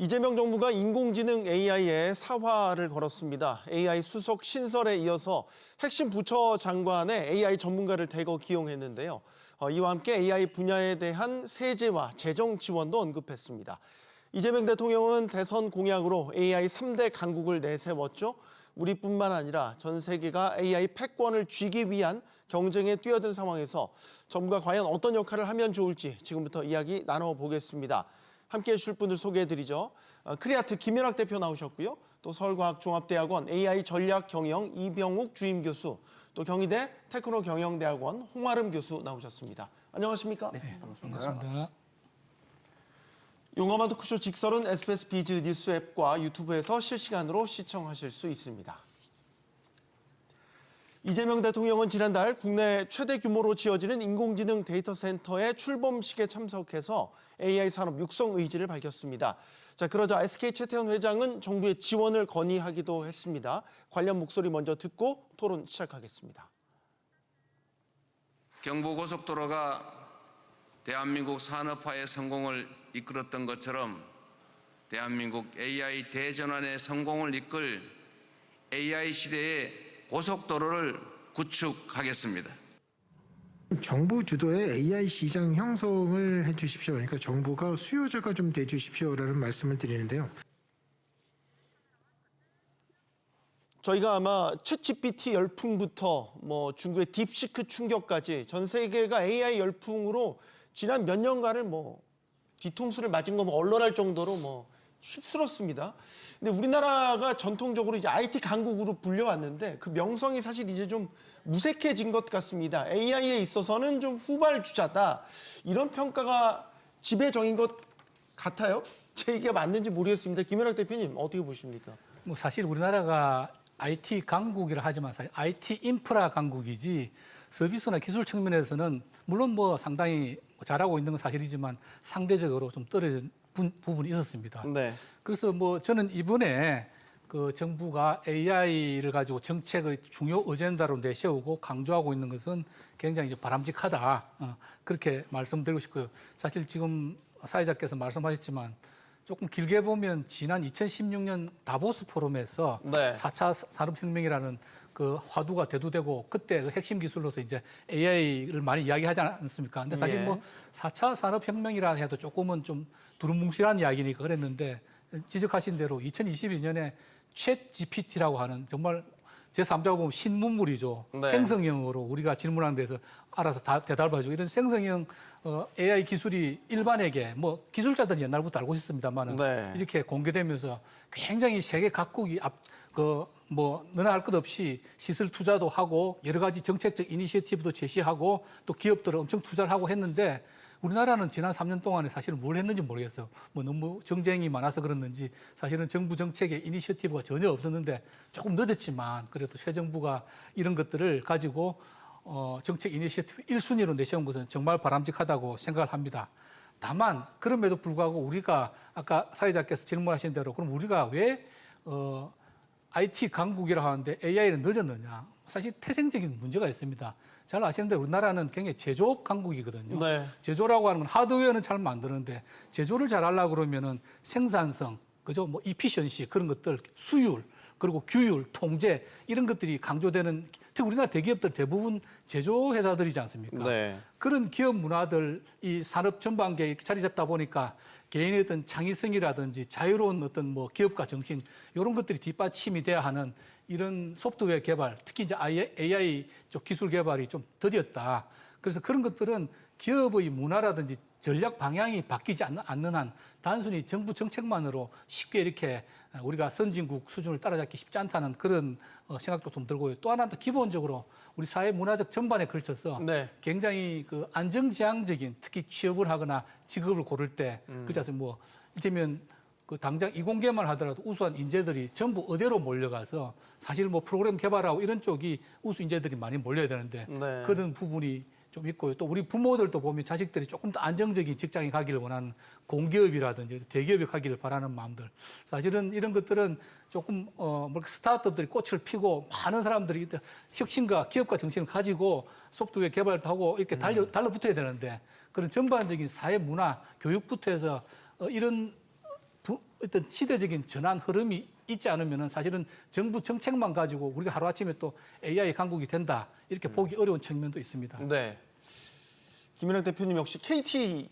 이재명 정부가 인공지능 AI에 사활을 걸었습니다. AI 수석 신설에 이어서 핵심 부처 장관의 AI 전문가를 대거 기용했는데요. 이와 함께 AI 분야에 대한 세제와 재정 지원도 언급했습니다. 이재명 대통령은 대선 공약으로 AI 3대 강국을 내세웠죠. 우리뿐만 아니라 전 세계가 AI 패권을 쥐기 위한 경쟁에 뛰어든 상황에서 정부가 과연 어떤 역할을 하면 좋을지 지금부터 이야기 나눠보겠습니다. 함께해 주실 분들 소개해드리죠. 크리아트 김연학 대표 나오셨고요. 또 서울과학종합대학원 AI 전략경영 이병욱 주임 교수, 또 경희대 테크노경영대학원 홍아름 교수 나오셨습니다. 안녕하십니까? 네, 반갑습니다. 용어만 토크쇼 직설은 SBS 비즈 뉴스 앱과 유튜브에서 실시간으로 시청하실 수 있습니다. 이재명 대통령은 지난달 국내 최대 규모로 지어지는 인공지능 데이터 센터의 출범식에 참석해서 AI 산업 육성 의지를 밝혔습니다. 그러자 SK 최태원 회장은 정부의 지원을 건의하기도 했습니다. 관련 목소리 먼저 듣고 토론 시작하겠습니다. 경부고속도로가 대한민국 산업화의 성공을 이끌었던 것처럼 대한민국 AI 대전환의 성공을 이끌 AI 시대의 고속도로를 구축하겠습니다. 정부 주도의 AI 시장 형성을 해주십시오. 그러니까 정부가 수요자가 좀 돼주십시오라는 말씀을 드리는데요. 저희가 아마 챗GPT 열풍부터 중국의 딥시크 충격까지 전 세계가 AI 열풍으로 지난 몇 년간을 뒤통수를 맞은 거 언론할 정도로 휩쓸었습니다. 근데 우리나라가 전통적으로 이제 IT 강국으로 불려왔는데 그 명성이 사실 이제 좀 무색해진 것 같습니다. AI에 있어서는 좀 후발주자다. 이런 평가가 지배적인 것 같아요. 제 얘기가 맞는지 모르겠습니다. 김연학 대표님 어떻게 보십니까? 사실 우리나라가 IT 강국이라 하지만 사실 IT 인프라 강국이지 서비스나 기술 측면에서는 물론 상당히 잘하고 있는 건 사실이지만 상대적으로 좀 떨어진 부분이 있었습니다. 네. 그래서 저는 이번에 그 정부가 AI를 가지고 정책의 중요 어젠다로 내세우고 강조하고 있는 것은 굉장히 바람직하다. 그렇게 말씀드리고 싶고요. 사실 지금 사회자께서 말씀하셨지만 조금 길게 보면 지난 2016년 다보스 포럼에서 네. 4차 산업혁명이라는 그 화두가 대두되고 그때 그 핵심 기술로서 이제 AI를 많이 이야기하지 않습니까? 근데 사실 4차 산업혁명이라 해도 조금은 좀 두루뭉실한 이야기니까 그랬는데 지적하신 대로 2022년에 챗 GPT라고 하는 정말 제3자가 보면 신문물이죠. 네. 생성형으로 우리가 질문하는 데서 알아서 다 대답해주고 이런 생성형 AI 기술이 일반에게 기술자들은 옛날부터 알고 있었습니다만 네. 이렇게 공개되면서 굉장히 세계 각국이 너나 할 것 없이 시설 투자도 하고 여러 가지 정책적 이니시어티브도 제시하고 또 기업들은 엄청 투자를 하고 했는데 우리나라는 지난 3년 동안에 사실은 뭘 했는지 모르겠어요. 너무 정쟁이 많아서 그랬는지 사실은 정부 정책에 이니시어티브가 전혀 없었는데 조금 늦었지만 그래도 새 정부가 이런 것들을 가지고 정책 이니시어티브 1순위로 내세운 것은 정말 바람직하다고 생각을 합니다. 다만 그럼에도 불구하고 우리가 아까 사회자께서 질문하신 대로 그럼 우리가 왜 IT 강국이라고 하는데 AI는 늦었느냐. 사실 태생적인 문제가 있습니다. 잘 아시는데 우리나라는 굉장히 제조업 강국이거든요. 네. 제조라고 하는 건 하드웨어는 잘 만드는데 제조를 잘 하려고 그러면은 생산성, 그죠? 이피션시 그런 것들, 수율, 그리고 규율, 통제 이런 것들이 강조되는 특히 우리나라 대기업들 대부분 제조 회사들이지 않습니까? 네. 그런 기업 문화들 이 산업 전반계에 자리 잡다 보니까 개인의 어떤 창의성이라든지 자유로운 어떤 기업가 정신 이런 것들이 뒷받침이 돼야 하는 이런 소프트웨어 개발, 특히 이제 AI 쪽 기술 개발이 좀 더뎠다. 그래서 그런 것들은 기업의 문화라든지 전략 방향이 바뀌지 않는 한 단순히 정부 정책만으로 쉽게 이렇게 우리가 선진국 수준을 따라잡기 쉽지 않다는 그런 생각도 좀 들고요. 또 하나 또 기본적으로 우리 사회 문화적 전반에 걸쳐서 네. 굉장히 그 안정지향적인 특히 취업을 하거나 직업을 고를 때 그렇지 않습니까? 이를테면 그 당장 이공계만 하더라도 우수한 인재들이 전부 의대로 몰려가서 사실 프로그램 개발하고 이런 쪽이 우수 인재들이 많이 몰려야 되는데 네. 그런 부분이 좀 있고요. 또 우리 부모들도 보면 자식들이 조금 더 안정적인 직장에 가기를 원하는 공기업이라든지 대기업에 가기를 바라는 마음들. 사실은 이런 것들은 조금 스타트업들이 꽃을 피고 많은 사람들이 혁신과 기업가 정신을 가지고 소프트웨어 개발도 하고 이렇게 달라붙어야 되는데 그런 전반적인 사회 문화, 교육부터 해서 이런 어떤 시대적인 전환 흐름이 있지 않으면은 사실은 정부 정책만 가지고 우리가 하루아침에 또 AI 강국이 된다 이렇게 보기 어려운 측면도 있습니다. 네. 김연학 대표님 역시 KT의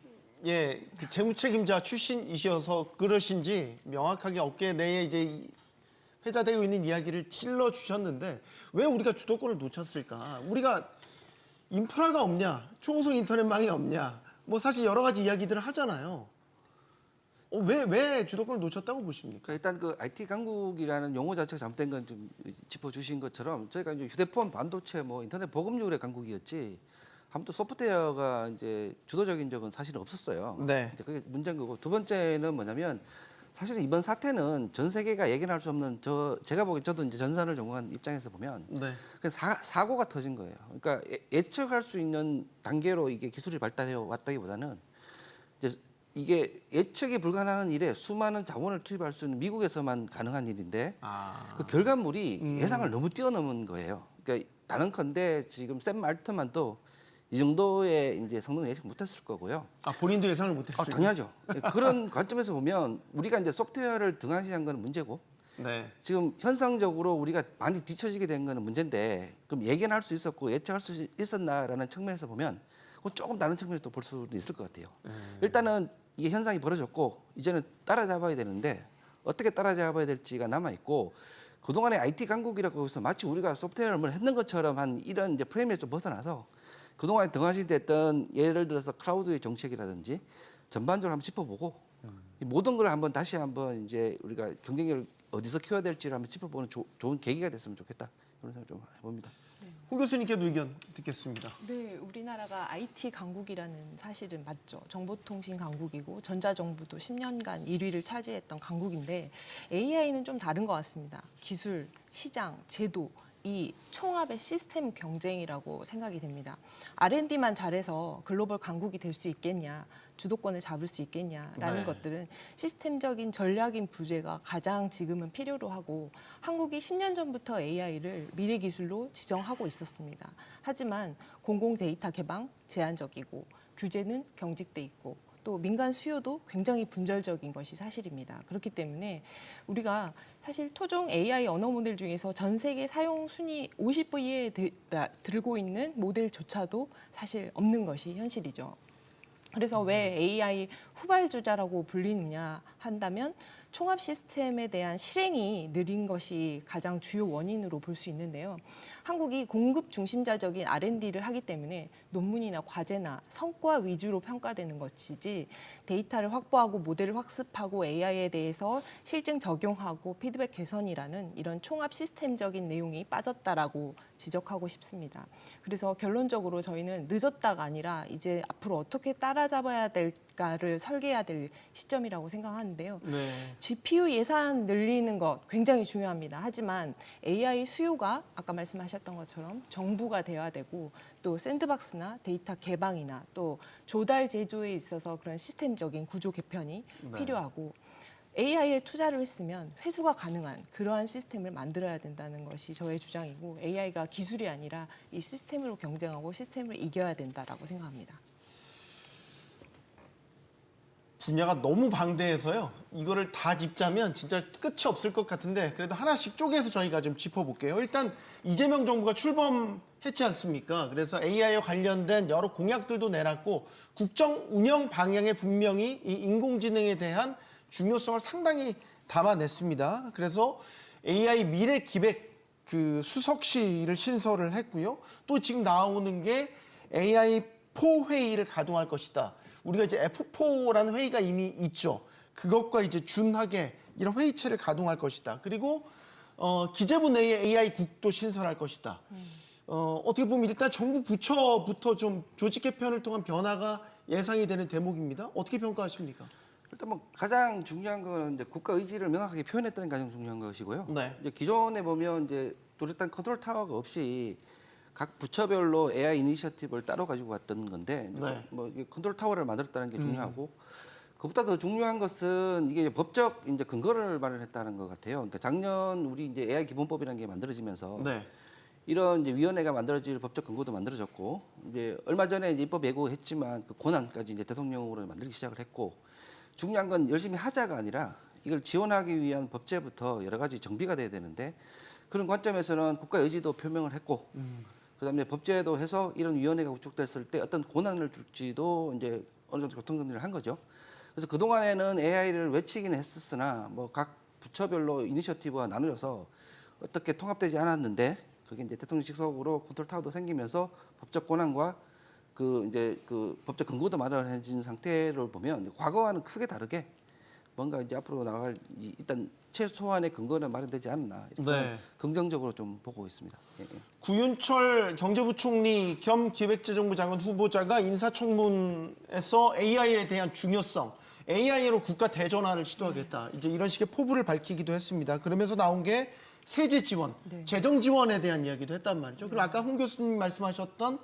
그 재무책임자 출신이셔서 그러신지 명확하게 업계 내에 이제 회자되고 있는 이야기를 찔러 주셨는데 왜 우리가 주도권을 놓쳤을까? 우리가 인프라가 없냐? 초고속 인터넷망이 없냐? 뭐 사실 여러 가지 이야기들을 하잖아요. 왜 주도권을 놓쳤다고 보십니까? 그러니까 일단 그 IT 강국이라는 용어 자체가 잘못된 건 좀 짚어주신 것처럼 저희가 이제 휴대폰, 반도체, 뭐 인터넷 보급률의 강국이었지 아무튼 소프트웨어가 이제 주도적인 적은 사실은 없었어요. 네. 이제 그게 문제인 거고 두 번째는 뭐냐면 사실은 이번 사태는 전 세계가 예견할 수 없는 제가 보기엔 저도 이제 전산을 전공한 입장에서 보면 네. 그 사고가 터진 거예요. 그러니까 예측할 수 있는 단계로 이게 기술이 발달해 왔다기보다는 이제 이게 예측이 불가능한 일에 수많은 자원을 투입할 수 있는 미국에서만 가능한 일인데 그 결과물이 예상을 너무 뛰어넘은 거예요. 그러니까 단언컨대 지금 샘 알트만도 이 정도의 이제 성능 예측 못했을 거고요. 본인도 예상을 못했어요. 당연하죠. 그런 관점에서 보면 우리가 이제 소프트웨어를 등한시한 건 문제고 네. 지금 현상적으로 우리가 많이 뒤처지게 된 거는 문제인데 그럼 예견할 수 있었고 예측할 수 있었나라는 측면에서 보면 그건 조금 다른 측면에서 또 볼 수도 있을 것 같아요. 일단은 이게 현상이 벌어졌고 이제는 따라잡아야 되는데 어떻게 따라잡아야 될지가 남아 있고 그동안에 IT 강국이라고 해서 마치 우리가 소프트웨어를 했는 것처럼 한 이런 이제 프레임에 좀 벗어나서 그동안에 등한시됐던 예를 들어서 클라우드의 정책이라든지 전반적으로 한번 짚어보고 이 모든 걸 한번 다시 한번 이제 우리가 경쟁력을 어디서 키워야 될지를 한번 짚어보는 좋은 계기가 됐으면 좋겠다 이런 생각 좀 해봅니다. 홍 교수님께도 의견 듣겠습니다. 네, 우리나라가 IT 강국이라는 사실은 맞죠. 정보통신 강국이고 전자정부도 10년간 1위를 차지했던 강국인데 AI는 좀 다른 것 같습니다. 기술, 시장, 제도 이 총합의 시스템 경쟁이라고 생각이 됩니다. R&D만 잘해서 글로벌 강국이 될 수 있겠냐, 주도권을 잡을 수 있겠냐라는 네. 것들은 시스템적인 전략인 부재가 가장 지금은 필요로 하고 한국이 10년 전부터 AI를 미래 기술로 지정하고 있었습니다. 하지만 공공 데이터 개방 제한적이고 규제는 경직돼 있고 또 민간 수요도 굉장히 분절적인 것이 사실입니다. 그렇기 때문에 우리가 사실 토종 AI 언어 모델 중에서 전 세계 사용 순위 50위에 들고 있는 모델조차도 사실 없는 것이 현실이죠. 그래서 왜 AI 후발주자라고 불리느냐 한다면 총합 시스템에 대한 실행이 느린 것이 가장 주요 원인으로 볼 수 있는데요. 한국이 공급 중심자적인 R&D를 하기 때문에 논문이나 과제나 성과 위주로 평가되는 것이지 데이터를 확보하고 모델을 학습하고 AI에 대해서 실증 적용하고 피드백 개선이라는 이런 총합 시스템적인 내용이 빠졌다라고 지적하고 싶습니다. 그래서 결론적으로 저희는 늦었다가 아니라 이제 앞으로 어떻게 따라잡아야 될까를 설계해야 될 시점이라고 생각하는데요. 네. GPU 예산 늘리는 것 굉장히 중요합니다. 하지만 AI 수요가 아까 말씀하셨던 것처럼 정부가 돼야 되고 또 샌드박스나 데이터 개방이나 또 조달 제조에 있어서 그런 시스템적인 구조 개편이 필요하고 AI에 투자를 했으면 회수가 가능한 그러한 시스템을 만들어야 된다는 것이 저의 주장이고 AI가 기술이 아니라 이 시스템으로 경쟁하고 시스템을 이겨야 된다라고 생각합니다. 분야가 너무 방대해서요. 이거를 다 짚자면 진짜 끝이 없을 것 같은데 그래도 하나씩 쪼개서 저희가 좀 짚어볼게요. 일단 이재명 정부가 출범했지 않습니까? 그래서 AI와 관련된 여러 공약들도 내놨고 국정 운영 방향에 분명히 이 인공지능에 대한 중요성을 상당히 담아냈습니다. 그래서 AI 미래 기획 그 수석실을 신설을 했고요. 또 지금 나오는 게 AI4 회의를 가동할 것이다. 우리가 이제 F4라는 회의가 이미 있죠. 그것과 이제 준하게 이런 회의체를 가동할 것이다. 그리고 기재부 내에 AI 국도 신설할 것이다. 어떻게 보면 일단 정부 부처부터 좀 조직 개편을 통한 변화가 예상이 되는 대목입니다. 어떻게 평가하십니까? 일단 뭐 가장 중요한 건 이제 국가 의지를 명확하게 표현했다는 게 가장 중요한 것이고요. 네. 이제 기존에 보면 이제 또 일단 컨트롤 타워가 없이 각 부처별로 AI 이니셔티브를 따로 가지고 왔던 건데 네. 뭐 이게 컨트롤 타워를 만들었다는 게 중요하고 그보다 더 중요한 것은 이게 법적 이제 근거를 마련했다는 것 같아요. 그러니까 작년 우리 이제 AI 기본법이라는 게 만들어지면서 네. 이런 이제 위원회가 만들어질 법적 근거도 만들어졌고 이제 얼마 전에 이제 입법 예고했지만 그 권한까지 이제 대통령으로 만들기 시작을 했고 중요한 건 열심히 하자가 아니라 이걸 지원하기 위한 법제부터 여러 가지 정비가 돼야 되는데 그런 관점에서는 국가 의지도 표명을 했고 그다음에 법제도 해서 이런 위원회가 구축됐을 때 어떤 권한을 줄지도 이제 어느 정도 교통정리를 한 거죠. 그래서 그 동안에는 AI를 외치기는 했었으나 뭐 각 부처별로 이니셔티브가 나누어서 어떻게 통합되지 않았는데 그게 이제 대통령 직속으로 컨트롤 타워도 생기면서 법적 권한과 그 이제 그 법적 근거도 마련해진 상태를 보면 과거와는 크게 다르게 뭔가 이제 앞으로 나갈 일단 최소한의 근거는 마련되지 않나 이렇게 네. 긍정적으로 좀 보고 있습니다. 예, 예. 구윤철 경제부총리 겸 기획재정부 장관 후보자가 인사청문에서 AI에 대한 중요성, AI로 국가 대전환을 시도하겠다. 이제 이런 식의 포부를 밝히기도 했습니다. 그러면서 나온 게 세제 지원, 네. 재정 지원에 대한 이야기도 했단 말이죠. 그리고 아까 홍 교수님 말씀하셨던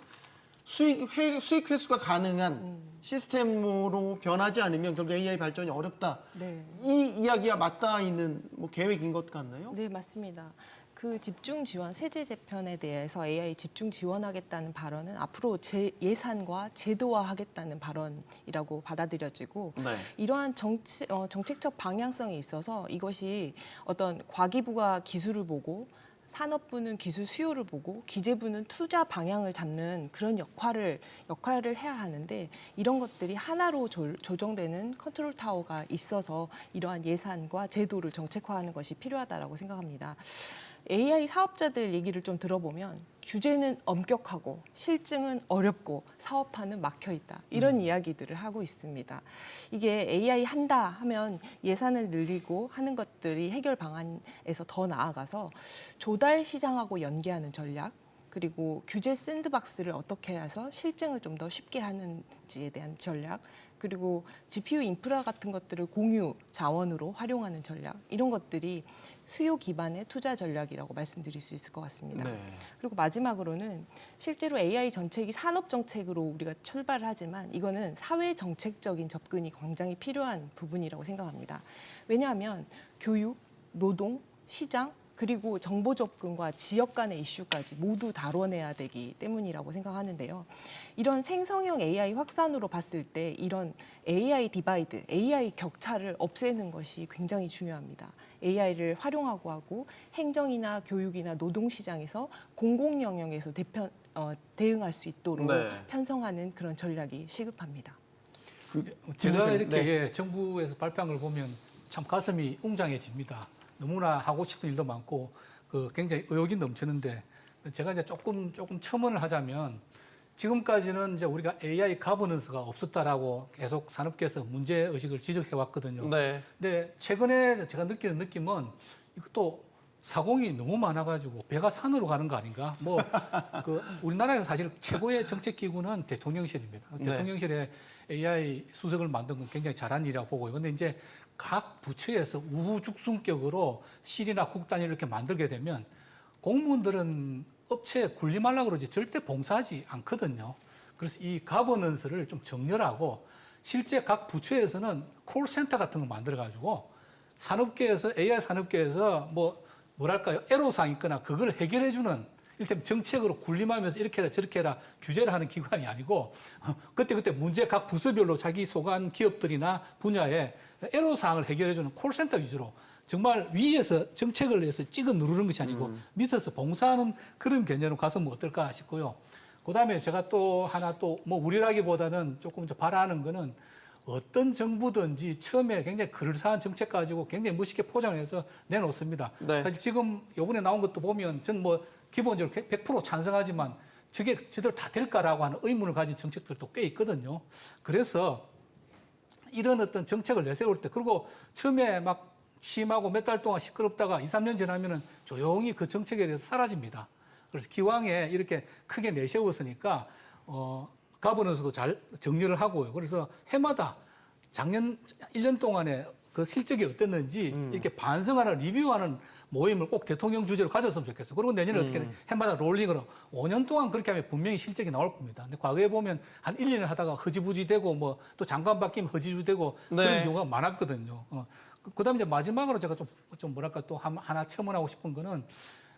수익 회수가 가능한 시스템으로 변하지 않으면 결국 AI 발전이 어렵다. 네. 이 이야기와 맞닿아 있는 뭐 계획인 것 같나요? 네, 맞습니다. 그 집중 지원, 세제 재편에 대해서 AI 집중 지원하겠다는 발언은 앞으로 예산과 제도화하겠다는 발언이라고 받아들여지고 네. 이러한 정책적 방향성에 있어서 이것이 어떤 과기부가 기술을 보고 산업부는 기술 수요를 보고 기재부는 투자 방향을 잡는 그런 역할을 해야 하는데 이런 것들이 하나로 조정되는 컨트롤 타워가 있어서 이러한 예산과 제도를 정책화하는 것이 필요하다라고 생각합니다. AI 사업자들 얘기를 좀 들어보면 규제는 엄격하고 실증은 어렵고 사업화는 막혀 있다. 이런 이야기들을 하고 있습니다. 이게 AI 한다 하면 예산을 늘리고 하는 것들이 해결 방안에서 더 나아가서 조달 시장하고 연계하는 전략 그리고 규제 샌드박스를 어떻게 해서 실증을 좀 더 쉽게 하는지에 대한 전략 그리고 GPU 인프라 같은 것들을 공유 자원으로 활용하는 전략 이런 것들이 수요 기반의 투자 전략이라고 말씀드릴 수 있을 것 같습니다. 네. 그리고 마지막으로는 실제로 AI 정책이 산업 정책으로 우리가 출발을 하지만 이거는 사회 정책적인 접근이 굉장히 필요한 부분이라고 생각합니다. 왜냐하면 교육, 노동, 시장 그리고 정보 접근과 지역 간의 이슈까지 모두 다뤄내야 되기 때문이라고 생각하는데요. 이런 생성형 AI 확산으로 봤을 때 이런 AI 디바이드, AI 격차를 없애는 것이 굉장히 중요합니다. AI를 활용하고 하고 행정이나 교육이나 노동시장에서 공공 영역에서 대응할 수 있도록 네. 편성하는 그런 전략이 시급합니다. 제가 이렇게 네. 정부에서 발표한 걸 보면 참 가슴이 웅장해집니다. 너무나 하고 싶은 일도 많고 굉장히 의욕이 넘치는데 제가 이제 조금 첨언을 하자면 지금까지는 이제 우리가 AI 가버넌스가 없었다라고 계속 산업계에서 문제 의식을 지적해 왔거든요. 네. 근데 최근에 제가 느끼는 느낌은 이것도 사공이 너무 많아가지고 배가 산으로 가는 거 아닌가? 우리나라에서 사실 최고의 정책 기구는 대통령실입니다. 네. 대통령실에 AI 수석을 만든 건 굉장히 잘한 일이라고 보고요. 근데 이제 각 부처에서 우후죽순격으로 실이나 국 단위를 이렇게 만들게 되면 공무원들은 업체에 군림하려고 그러지 절대 봉사하지 않거든요. 그래서 이 가버넌스를 좀 정렬하고 실제 각 부처에서는 콜센터 같은 거 만들어가지고 산업계에서 AI 산업계에서 뭐랄까요 애로사항 있거나 그걸 해결해주는 이를테면 정책으로 군림하면서 이렇게 해라 저렇게 해라 규제를 하는 기관이 아니고 그때 문제 각 부서별로 자기 소관 기업들이나 분야에 애로사항을 해결해주는 콜센터 위주로 정말 위에서 정책을 해서 찍어 누르는 것이 아니고 밑에서 봉사하는 그런 개념으로 가서 어떨까 싶고요. 그다음에 제가 또 하나 우리라기보다는 조금 바라는 거는 어떤 정부든지 처음에 굉장히 그럴싸한 정책 가지고 굉장히 멋있게 포장해서 내놓습니다. 네. 사실 지금 이번에 나온 것도 보면 전 기본적으로 100% 찬성하지만 저게 제대로 다 될까라고 하는 의문을 가진 정책들도 꽤 있거든요. 그래서 이런 어떤 정책을 내세울 때 그리고 처음에 막 취임하고 몇 달 동안 시끄럽다가 2, 3년 지나면은 조용히 그 정책에 대해서 사라집니다. 그래서 기왕에 이렇게 크게 내세웠으니까 가버넌스도 잘 정리를 하고요. 그래서 해마다 작년 1년 동안에 그 실적이 어땠는지 이렇게 반성하는 리뷰하는 모임을 꼭 대통령 주제로 가졌으면 좋겠어요. 그리고 내년에 어떻게 해마다 롤링으로 5년 동안 그렇게 하면 분명히 실적이 나올 겁니다. 근데 과거에 보면 한 1, 2년 하다가 허지부지 되고 또 장관 바뀌면 허지부지 되고 네. 그런 경우가 많았거든요. 그다음에 이제 마지막으로 제가 좀 뭐랄까 또 하나 첨언하고 싶은 거는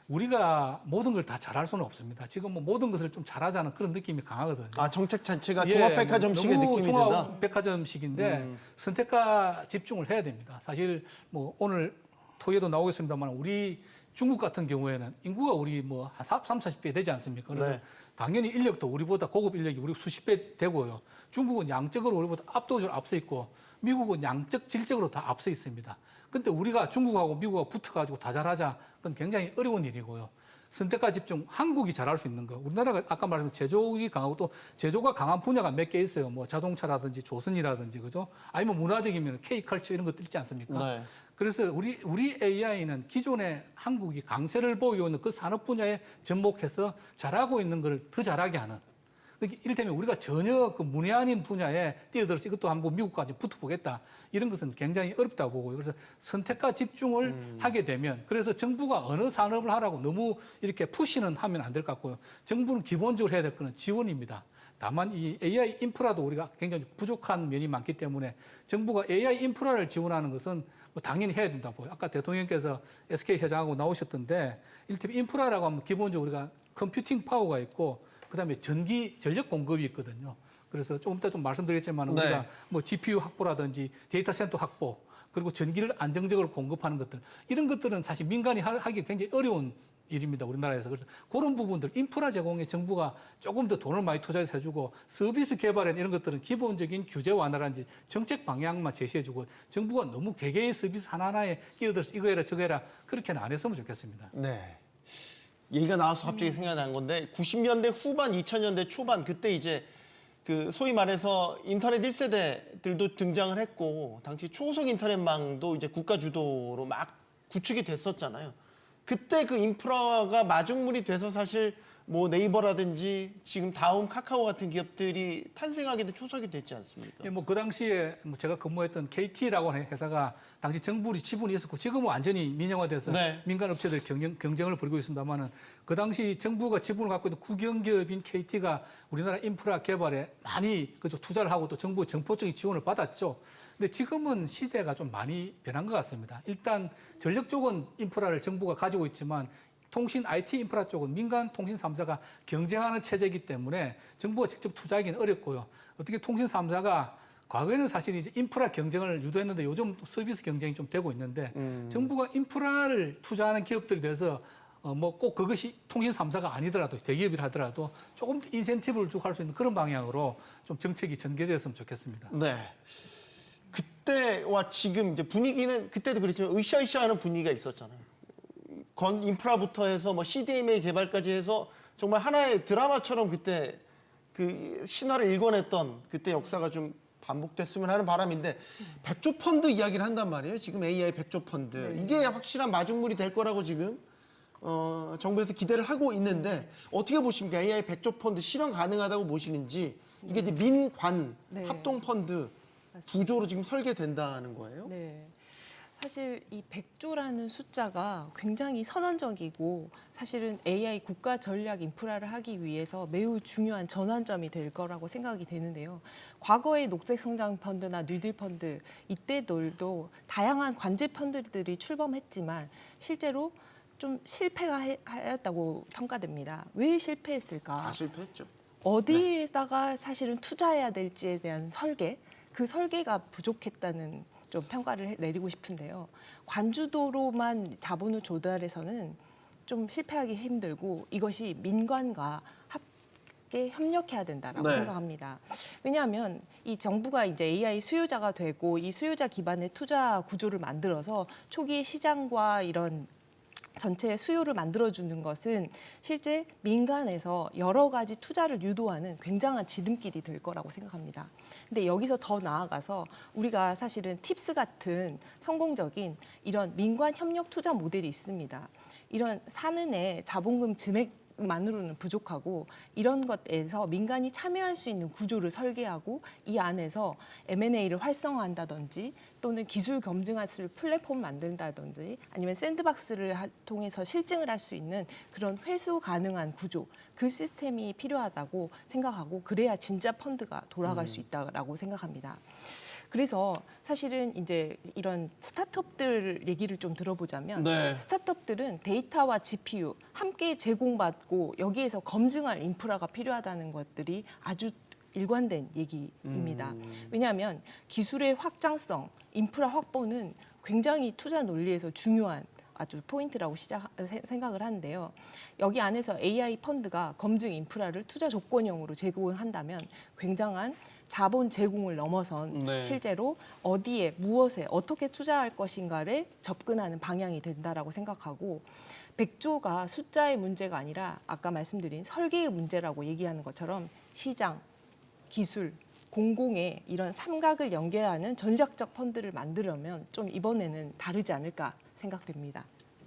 우리가 모든 걸 다 잘할 수는 없습니다. 지금 뭐 모든 것을 좀 잘하자는 그런 느낌이 강하거든요. 아, 정책 자체가 예, 종합백화점식의 너무 느낌이 든다. 종합백화점식인데 선택과 집중을 해야 됩니다. 사실 뭐 오늘 토의에도 나오겠습니다만 우리 중국 같은 경우에는 인구가 우리 뭐한 30-40배 되지 않습니까? 그래서 네. 당연히 인력도 우리보다 고급 인력이 우리 수십 배 되고요. 중국은 양적으로 우리보다 압도적으로 앞서 있고 미국은 양적, 질적으로 다 앞서 있습니다. 근데 우리가 중국하고 미국하고 붙어가지고 다 잘하자, 그건 굉장히 어려운 일이고요. 선택과 집중, 한국이 잘할 수 있는 거. 우리나라가 아까 말씀드린 제조업이 강하고 또 제조가 강한 분야가 몇 개 있어요. 뭐 자동차라든지 조선이라든지, 그죠? 아니면 문화적이면 K컬처 이런 것들 있지 않습니까? 네. 그래서 우리 AI는 기존에 한국이 강세를 보이고 있는 그 산업 분야에 접목해서 잘하고 있는 걸 더 잘하게 하는. 그러니까 이를테면 우리가 전혀 그 문외 아닌 분야에 뛰어들어서 이것도 한번 미국까지 붙어보겠다. 이런 것은 굉장히 어렵다고 보고요. 그래서 선택과 집중을 하게 되면 그래서 정부가 어느 산업을 하라고 너무 이렇게 푸시는 하면 안 될 것 같고요. 정부는 기본적으로 해야 될 거는 지원입니다. 다만 이 AI 인프라도 우리가 굉장히 부족한 면이 많기 때문에 정부가 AI 인프라를 지원하는 것은 뭐 당연히 해야 된다고 보여요. 아까 대통령께서 SK 회장하고 나오셨던데 이를테면 인프라라고 하면 기본적으로 우리가 컴퓨팅 파워가 있고 그다음에 전력 공급이 있거든요. 그래서 조금 이따 좀 말씀드리겠지만 네. 우리가 뭐 GPU 확보라든지 데이터 센터 확보 그리고 전기를 안정적으로 공급하는 것들 이런 것들은 사실 민간이 하기 굉장히 어려운 일입니다. 우리나라에서. 그래서 그런 부분들 인프라 제공에 정부가 조금 더 돈을 많이 투자해주고 서비스 개발에 이런 것들은 기본적인 규제 완화라든지 정책 방향만 제시해주고 정부가 너무 개개의 서비스 하나하나에 끼어들어서 이거 해라 저거 해라 그렇게는 안 했으면 좋겠습니다. 네. 얘기가 나와서 갑자기 생각난 건데 90년대 후반, 2000년대 초반 그때 이제 그 소위 말해서 인터넷 1세대들도 등장을 했고 당시 초속 인터넷망도 이제 국가 주도로 막 구축이 됐었잖아요. 그때 그 인프라가 마중물이 돼서 사실 뭐 네이버라든지 지금 다음, 카카오 같은 기업들이 탄생하게 된 초석이 됐지 않습니까? 예, 뭐 그 당시에 뭐 제가 근무했던 KT라고 하는 회사가 당시 정부 지분이 있었고 지금은 완전히 민영화돼서 네. 민간 업체들이 경쟁을 벌이고 있습니다만은 그 당시 정부가 지분을 갖고 있는 국영기업인 KT가 우리나라 인프라 개발에 많이 그죠 투자를 하고 또 정부 정포적인 지원을 받았죠. 근데 지금은 시대가 좀 많이 변한 것 같습니다. 일단 전력 쪽은 인프라를 정부가 가지고 있지만 통신 IT 인프라 쪽은 민간 통신 3사가 경쟁하는 체제이기 때문에 정부가 직접 투자하기는 어렵고요. 어떻게 통신 3사가 과거에는 사실 이제 인프라 경쟁을 유도했는데 요즘 서비스 경쟁이 좀 되고 있는데 정부가 인프라를 투자하는 기업들에 대해서 뭐 꼭 그것이 통신 3사가 아니더라도 대기업이라 하더라도 조금 더 인센티브를 주고 할 수 있는 그런 방향으로 좀 정책이 전개되었으면 좋겠습니다. 네. 그때와 지금 이제 분위기는 그때도 그랬지만 으쌰으쌰하는 분위기가 있었잖아요. 건 인프라부터 해서 뭐 CDMA 개발까지 해서 정말 하나의 드라마처럼 그때 그 신화를 일궈냈던 그때 역사가 좀 반복됐으면 하는 바람인데 100조 펀드 이야기를 한단 말이에요. 지금 AI 100조 펀드. 네. 이게 확실한 마중물이 될 거라고 지금 정부에서 기대를 하고 있는데 어떻게 보십니까? AI 100조 펀드 실현 가능하다고 보시는지 이게 이제 민관 네. 합동 펀드 구조로 지금 설계된다는 거예요? 네. 사실 이 100조라는 숫자가 굉장히 선언적이고 사실은 AI 국가 전략 인프라를 하기 위해서 매우 중요한 전환점이 될 거라고 생각이 되는데요. 과거의 녹색 성장 펀드나 뉴딜 펀드 이때들도 다양한 관제 펀드들이 출범했지만 실제로 좀 실패가 하였다고 평가됩니다. 왜 실패했을까? 다 실패했죠. 어디에다가 사실은 투자해야 될지에 대한 설계, 그 설계가 부족했다는 좀 평가를 내리고 싶은데요. 관주도로만 자본을 조달해서는 좀 실패하기 힘들고 이것이 민관과 함께 협력해야 된다라고 네. 생각합니다. 왜냐하면 이 정부가 이제 AI 수요자가 되고 이 수요자 기반의 투자 구조를 만들어서 초기에 시장과 이런 전체 수요를 만들어주는 것은 실제 민간에서 여러 가지 투자를 유도하는 굉장한 지름길이 될 거라고 생각합니다. 근데 여기서 더 나아가서 우리가 사실은 팁스 같은 성공적인 이런 민관 협력 투자 모델이 있습니다. 이런 산은의 자본금 증액만으로는 부족하고 이런 것에서 민간이 참여할 수 있는 구조를 설계하고 이 안에서 M&A를 활성화한다든지 또는 기술 검증할 수 있는 플랫폼 만든다든지 아니면 샌드박스를 통해서 실증을 할 수 있는 그런 회수 가능한 구조 그 시스템이 필요하다고 생각하고 그래야 진짜 펀드가 돌아갈 수 있다고 생각합니다. 그래서 사실은 이제 이런 스타트업들 얘기를 좀 들어보자면 네. 스타트업들은 데이터와 GPU 함께 제공받고 여기에서 검증할 인프라가 필요하다는 것들이 아주 일관된 얘기입니다. 왜냐하면 기술의 확장성, 인프라 확보는 굉장히 투자 논리에서 중요한 아주 포인트라고 생각을 하는데요. 여기 안에서 AI 펀드가 검증 인프라를 투자 조건형으로 제공한다면 굉장한 자본 제공을 넘어선 네. 실제로 어디에 무엇에 어떻게 투자할 것인가를 접근하는 방향이 된다라고 생각하고 100조가 숫자의 문제가 아니라 아까 말씀드린 설계의 문제라고 얘기하는 것처럼 시장, 기술, 공공의 이런 삼각을 연계하는 전략적 펀드를 만들려면 좀 이번에는 다르지 않을까 생각됩니다.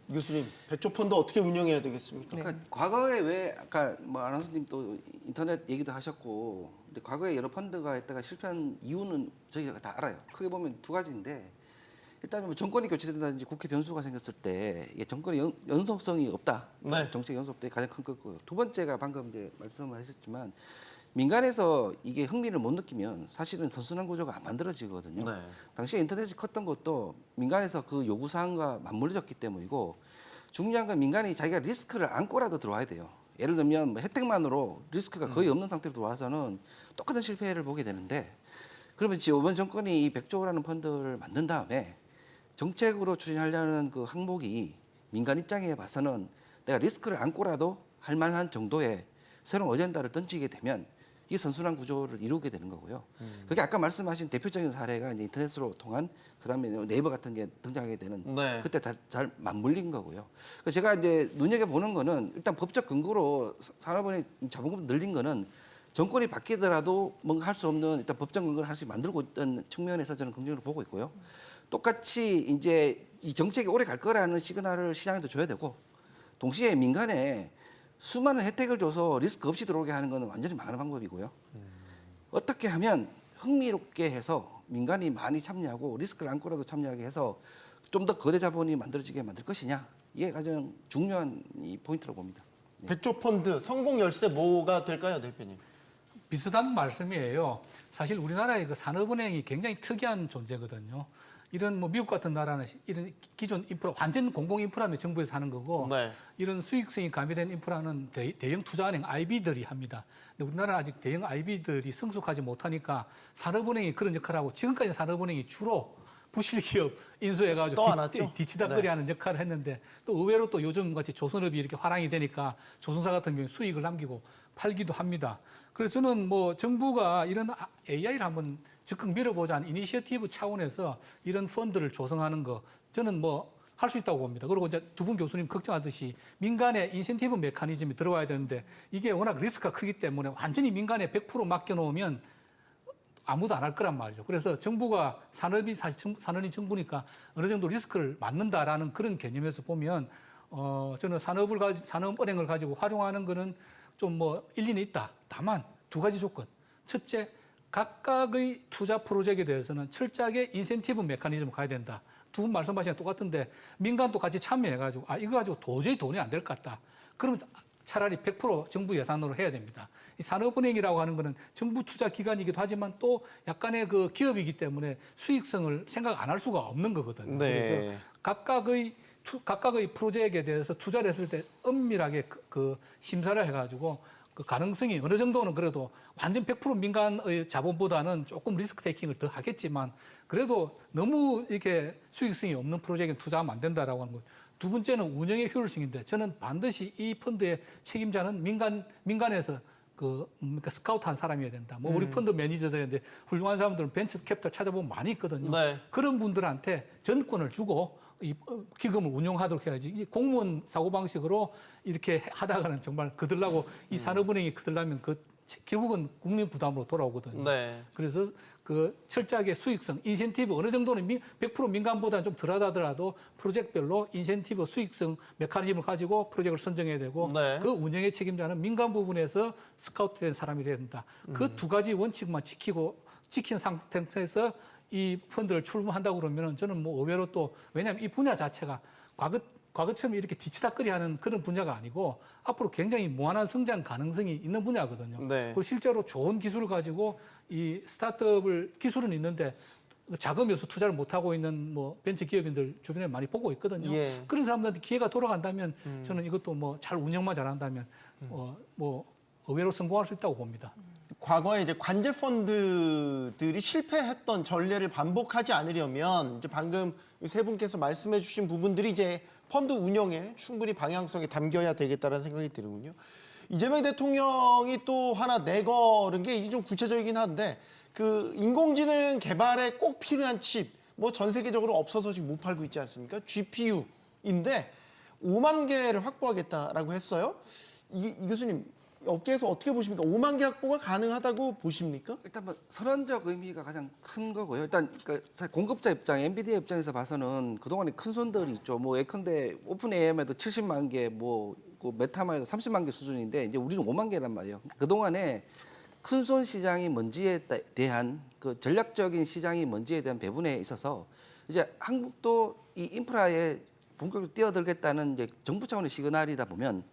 교수님, 100조 펀드 어떻게 운영해야 되겠습니까? 네. 그러니까 과거에 왜 아까 뭐 아나운서님 또 인터넷 얘기도 하셨고 근데 과거에 여러 펀드가 했다가 실패한 이유는 저희가 다 알아요. 크게 보면 두 가지인데 일단 뭐 정권이 교체된다든지 국회 변수가 생겼을 때 이게 정권의 연속성이 없다. 네. 정책 연속성이 가장 큰 거고요. 두 번째가 방금 이제 말씀을 하셨지만 민간에서 이게 흥미를 못 느끼면 사실은 선순환 구조가 안 만들어지거든요. 네. 당시에 인터넷이 컸던 것도 민간에서 그 요구 사항과 맞물려졌기 때문이고 중요한 건 민간이 자기가 리스크를 안고라도 들어와야 돼요. 예를 들면 뭐 혜택만으로 리스크가 거의 없는 상태로 들어와서는 똑같은 실패를 보게 되는데 그러면 지금 이번 정권이 이 100조라는 펀드를 만든 다음에 정책으로 추진하려는 그 항목이 민간 입장에 봐서는 내가 리스크를 안고라도 할 만한 정도의 새로운 어젠다를 던지게 되면 이게 선순환 구조를 이루게 되는 거고요. 그게 아까 말씀하신 대표적인 사례가 이제 인터넷으로 통한 그다음에 네이버 같은 게 등장하게 되는 네. 그때 다 잘 맞물린 거고요. 그래서 제가 이제 눈여겨 보는 거는 일단 법적 근거로 산업은행 자본금 늘린 거는 정권이 바뀌더라도 뭔가 할 수 없는 일단 법적 근거를 하나씩 만들고 있던 측면에서 저는 긍정적으로 보고 있고요. 똑같이 이제 이 정책이 오래 갈 거라는 시그널을 시장에도 줘야 되고 동시에 민간에 수많은 혜택을 줘서 리스크 없이 들어오게 하는 것은 완전히 망하는 방법이고요. 어떻게 하면 흥미롭게 해서 민간이 많이 참여하고 리스크를 안고라도 참여하게 해서 좀 더 거대 자본이 만들어지게 만들 것이냐. 이게 가장 중요한 이 포인트라고 봅니다. 100조 펀드 성공 열쇠 뭐가 될까요, 대표님? 비슷한 말씀이에요. 사실 우리나라의 그 산업은행이 굉장히 특이한 존재거든요. 이런 뭐 미국 같은 나라는 이런 기존 인프라 완전 공공 인프라면 정부에서 하는 거고 네. 이런 수익성이 가미된 인프라는 대형 투자은행 IB들이 합니다. 근데 우리나라는 아직 대형 IB들이 성숙하지 못하니까 산업은행이 그런 역할을 하고 지금까지 산업은행이 주로 부실 기업 인수해가지고 또 안 왔죠? 뒤치다거리 네. 하는 역할을 했는데 또 의외로 또 요즘 같이 조선업이 이렇게 화랑이 되니까 조선사 같은 경우에 수익을 남기고 팔기도 합니다. 그래서 저는 뭐 정부가 이런 AI를 한번 적극 밀어보자는 이니셔티브 차원에서 이런 펀드를 조성하는 거 저는 뭐 할 수 있다고 봅니다. 그리고 이제 두 분 교수님 걱정하듯이 민간의 인센티브 메커니즘이 들어와야 되는데 이게 워낙 리스크가 크기 때문에 완전히 민간에 100% 맡겨놓으면 아무도 안 할 거란 말이죠. 그래서 정부가 산업이 사실 산업이 정부니까 어느 정도 리스크를 맡는다라는 그런 개념에서 보면 저는 산업은행을 가지고 활용하는 거는 좀 뭐 일리는 있다. 다만 두 가지 조건. 첫째, 각각의 투자 프로젝트에 대해서는 철저하게 인센티브 메커니즘을 가야 된다. 두 분 말씀하신 게 똑같은데 민간도 같이 참여해가지고 이거 가지고 도저히 돈이 안 될 것 같다. 그러면 차라리 100% 정부 예산으로 해야 됩니다. 이 산업은행이라고 하는 거는 정부 투자 기관이기도 하지만 또 약간의 그 기업이기 때문에 수익성을 생각 안 할 수가 없는 거거든요. 네. 그래서 각각의 프로젝트에 대해서 투자를 했을 때 엄밀하게 그 심사를 해가지고 그 가능성이 어느 정도는 그래도 완전 100% 민간의 자본보다는 조금 리스크 테이킹을 더 하겠지만 그래도 너무 이렇게 수익성이 없는 프로젝트에 투자하면 안 된다라고 하는 거. 두 번째는 운영의 효율성인데 저는 반드시 이 펀드의 책임자는 민간에서 그러니까 스카우트한 사람이어야 된다. 뭐 우리 펀드 매니저들인데 훌륭한 사람들은 벤처 캐피탈 찾아보면 많이 있거든요. 네. 그런 분들한테 전권을 주고 이 기금을 운용하도록 해야지. 이 공무원 사고방식으로 이렇게 하다가는 정말 그들라고 이 산업은행이 그들라면 결국은 국민 부담으로 돌아오거든요. 네. 그래서 그 철저하게 수익성, 인센티브 어느 정도는 100% 민간보다는 좀 덜하더라도 프로젝트별로 인센티브 수익성 메커니즘을 가지고 프로젝트를 선정해야 되고 네. 그 운영의 책임자는 민간 부분에서 스카우트된 사람이 돼야 된다. 그 두 가지 원칙만 지킨 상태에서 이 펀드를 출범한다고 그러면은 저는 뭐 의외로 또 왜냐하면 이 분야 자체가 과거처럼 이렇게 뒤치다거리 하는 그런 분야가 아니고 앞으로 굉장히 무한한 성장 가능성이 있는 분야거든요. 네. 그리고 실제로 좋은 기술을 가지고 이 스타트업을 기술은 있는데 자금이 없어 투자를 못 하고 있는 뭐 벤처 기업인들 주변에 많이 보고 있거든요. 예. 그런 사람들한테 기회가 돌아간다면 저는 이것도 뭐 잘 운영만 잘한다면 뭐 의외로 성공할 수 있다고 봅니다. 과거에 이제 관제 펀드들이 실패했던 전례를 반복하지 않으려면 이제 방금 세 분께서 말씀해 주신 부분들이 이제 펀드 운영에 충분히 방향성에 담겨야 되겠다는 생각이 드는군요. 이재명 대통령이 또 하나 내걸은 게 이게 좀 구체적이긴 한데 그 인공지능 개발에 꼭 필요한 칩, 뭐 전 세계적으로 없어서 지금 못 팔고 있지 않습니까? GPU인데 5만 개를 확보하겠다라고 했어요. 이 교수님, 업계에서 어떻게 보십니까? 5만 개 확보가 가능하다고 보십니까? 일단 뭐 선언적 의미가 가장 큰 거고요. 일단 그러니까 공급자 입장, 엔비디아 입장에서 봐서는 그동안에 큰 손들이 있죠. 뭐 예컨대 오픈 AI에도 70만 개, 그 메타마에도 30만 개 수준인데 이제 우리는 5만 개란 말이에요. 그동안에 큰 손 시장이 뭔지에 대한 그 전략적인 시장이 뭔지에 대한 배분에 있어서 이제 한국도 이 인프라에 본격적으로 뛰어들겠다는 이제 정부 차원의 시그널이다 보면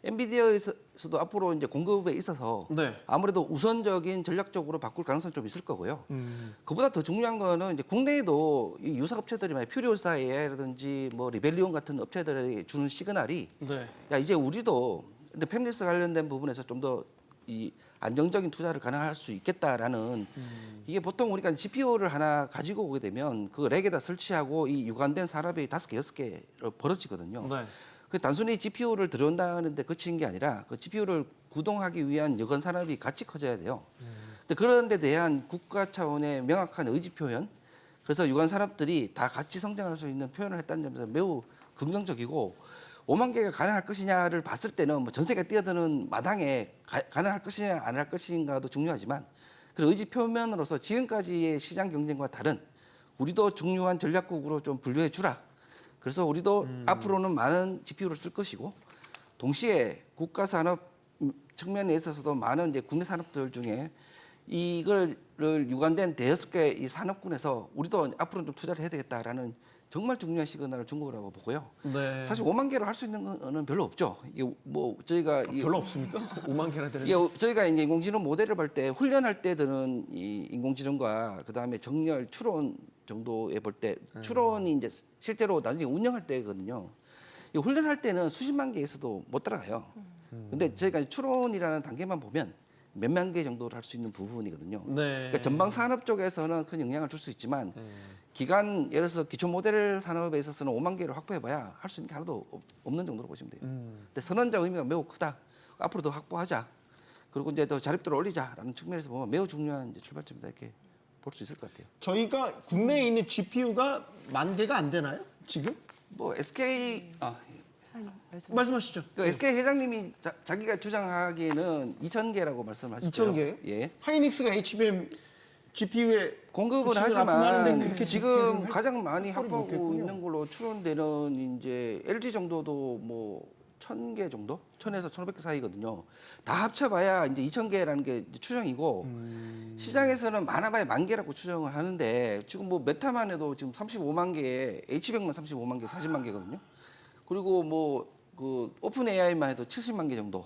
엔비디아에서도 앞으로 이제 공급에 있어서 네. 아무래도 우선적인 전략적으로 바꿀 가능성이 좀 있을 거고요. 그보다 더 중요한 거는 이제 국내에도 이 유사 업체들이 많이 퓨리오사 AI라든지 뭐 리벨리온 같은 업체들이 주는 시그널이 네. 야 이제 우리도 근데 팹리스 관련된 부분에서 좀 더 이 안정적인 투자를 가능할 수 있겠다라는 이게 보통 우리가 GPU를 하나 가지고 오게 되면 그 렉에다 설치하고 이 유관된 산업이 5개, 6개로 벌어지거든요. 네. 그 단순히 GPU를 들여온다는데 그치는 게 아니라 그 GPU를 구동하기 위한 여건 산업이 같이 커져야 돼요. 근데 그런 데 대한 국가 차원의 명확한 의지 표현, 그래서 유관 산업들이 다 같이 성장할 수 있는 표현을 했다는 점에서 매우 긍정적이고 5만 개가 가능할 것이냐를 봤을 때는 뭐 전 세계가 뛰어드는 마당에 가능할 것이냐 안 할 것인가도 중요하지만 그 의지 표면으로서 지금까지의 시장 경쟁과 다른 우리도 중요한 전략국으로 좀 분류해 주라. 그래서 우리도 앞으로는 많은 GPU를 쓸 것이고 동시에 국가 산업 측면에 있어서도 많은 이제 국내 산업들 중에 이걸 유관된 대여섯 개 이 산업군에서 우리도 앞으로는 좀 투자를 해야 되겠다라는 정말 중요한 시그널을 준 거라고 보고요. 네. 사실 5만 개로 할 수 있는 거는 별로 없죠. 이게 뭐 저희가 별로 없습니까? 5만 개나 되는. 이게 저희가 이제 인공지능 모델을 볼 때 훈련할 때 드는 이 인공지능과 그다음에 정렬 추론 정도에 볼 때 추론이 이제 실제로 나중에 운영할 때거든요. 이 훈련할 때는 수십만 개 있어도 못 따라가요. 근데 저희가 추론이라는 단계만 보면 몇만 개 정도를 할 수 있는 부분이거든요. 네. 그러니까 전방 산업 쪽에서는 큰 영향을 줄 수 있지만 기간 예를 들어서 기초 모델 산업에 있어서는 5만 개를 확보해봐야 할 수 있는 게 하나도 없는 정도로 보시면 돼요. 근데 선언적 의미가 매우 크다. 앞으로 더 확보하자. 그리고 이제 더 자립도를 올리자라는 측면에서 보면 매우 중요한 이제 출발점이다 이렇게 볼 수 있을 것 같아요. 저희가 국내에 있는 GPU가 1만 개가 안 되나요? 지금? 뭐 SK 아니, 말씀하시죠. 그 SK 회장님이 자기가 주장하기에는 2,000개라고 말씀하셨죠. 2,000개? 예. 하이닉스가 HBM GPU에 공급은 지출을 납품하는데 하지만 그렇게 지금 GPU 를 가장 많이 확보를 확보하고 못했군요. 있는 걸로 추론되는 이제 LG 정도도 뭐 1,000개 정도? 1,000에서 1,500개 사이거든요. 다 합쳐봐야 이제 2,000개라는 게 이제 추정이고 시장에서는 많아봐야 10,000개라고 추정을 하는데 지금 뭐 메타만 해도 지금 35만 개에 H100만 35만 개, 40만 개거든요. 그리고 뭐 그 오픈 AI만 해도 70만 개 정도.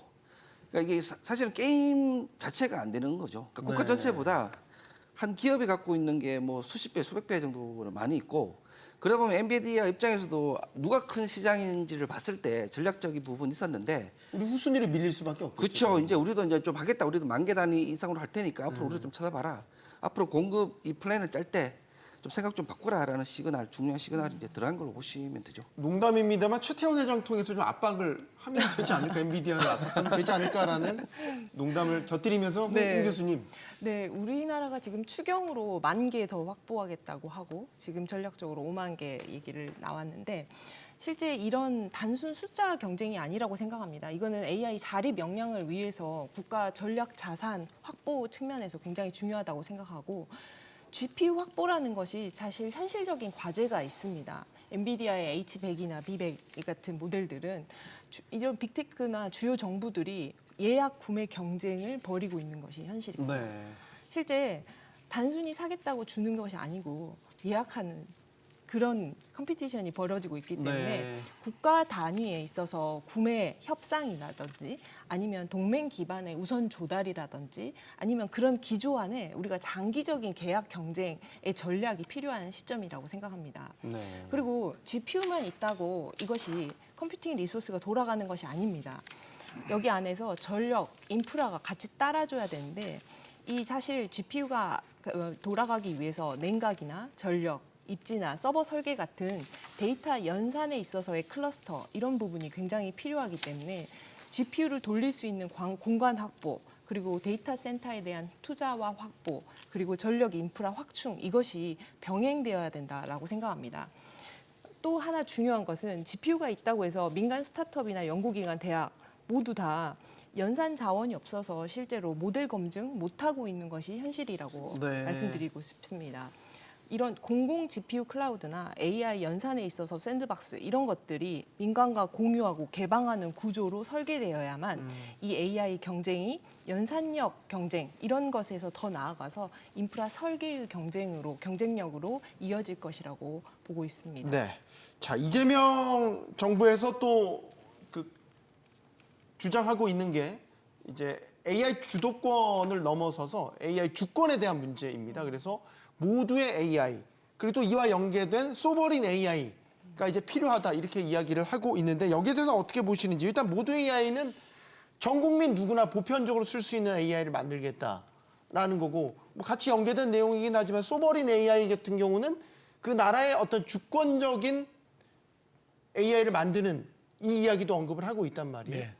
그러니까 이게 사실은 게임 자체가 안 되는 거죠. 그러니까 국가 네. 전체보다 한 기업이 갖고 있는 게 뭐 수십 배, 수백 배 정도로 많이 있고 그러다 보면 엔비디아 입장에서도 누가 큰 시장인지를 봤을 때 전략적인 부분이 있었는데 우리 후순위를 밀릴 수밖에 없겠죠. 그렇죠. 이제 우리도 이제 좀 하겠다. 우리도 10,000개 단위 이상으로 할 테니까 앞으로 우리도 좀 찾아봐라. 앞으로 공급 이 플랜을 짤 때 좀 생각 좀 바꾸라라는 시그널, 중요한 시그널이 이제 들어간 걸로 보시면 되죠. 농담입니다만 최태원 회장 통해서 좀 압박을 하면 되지 않을까? 엔비디아를 압박하면 되지 않을까라는 농담을 곁들이면서 네. 홍 교수님. 네, 우리나라가 지금 추경으로 1만 개 더 확보하겠다고 하고 지금 전략적으로 5만 개 얘기를 나왔는데 실제 이런 단순 숫자 경쟁이 아니라고 생각합니다. 이거는 AI 자립 역량을 위해서 국가 전략 자산 확보 측면에서 굉장히 중요하다고 생각하고 GPU 확보라는 것이 사실 현실적인 과제가 있습니다. 엔비디아의 H100이나 B100 같은 모델들은 이런 빅테크나 주요 정부들이 예약 구매 경쟁을 벌이고 있는 것이 현실입니다. 네. 실제 단순히 사겠다고 주는 것이 아니고 예약하는 그런 컴피티션이 벌어지고 있기 때문에 네. 국가 단위에 있어서 구매 협상이라든지 아니면 동맹 기반의 우선 조달이라든지 아니면 그런 기조 안에 우리가 장기적인 계약 경쟁의 전략이 필요한 시점이라고 생각합니다. 네. 그리고 GPU만 있다고 이것이 컴퓨팅 리소스가 돌아가는 것이 아닙니다. 여기 안에서 전력, 인프라가 같이 따라줘야 되는데 이 사실 GPU가 돌아가기 위해서 냉각이나 전력, 입지나 서버 설계 같은 데이터 연산에 있어서의 클러스터 이런 부분이 굉장히 필요하기 때문에 GPU를 돌릴 수 있는 공간 확보 그리고 데이터 센터에 대한 투자와 확보 그리고 전력 인프라 확충 이것이 병행되어야 된다라고 생각합니다. 또 하나 중요한 것은 GPU가 있다고 해서 민간 스타트업이나 연구기관, 대학 모두 다 연산 자원이 없어서 실제로 모델 검증 못하고 있는 것이 현실이라고 네. 말씀드리고 싶습니다. 이런 공공 GPU 클라우드나 AI 연산에 있어서 샌드박스 이런 것들이 민간과 공유하고 개방하는 구조로 설계되어야만 이 AI 경쟁이 연산력 경쟁 이런 것에서 더 나아가서 인프라 설계의 경쟁력으로 이어질 것이라고 보고 있습니다. 네. 자, 이재명 정부에서 또 주장하고 있는 게 이제 AI 주도권을 넘어서서 AI 주권에 대한 문제입니다. 그래서 모두의 AI 그리고 또 이와 연계된 소버린 AI가 이제 필요하다 이렇게 이야기를 하고 있는데 여기에 대해서 어떻게 보시는지 일단 모두의 AI는 전 국민 누구나 보편적으로 쓸 수 있는 AI를 만들겠다라는 거고 뭐 같이 연계된 내용이긴 하지만 소버린 AI 같은 경우는 그 나라의 어떤 주권적인 AI를 만드는 이 이야기도 언급을 하고 있단 말이에요. 네.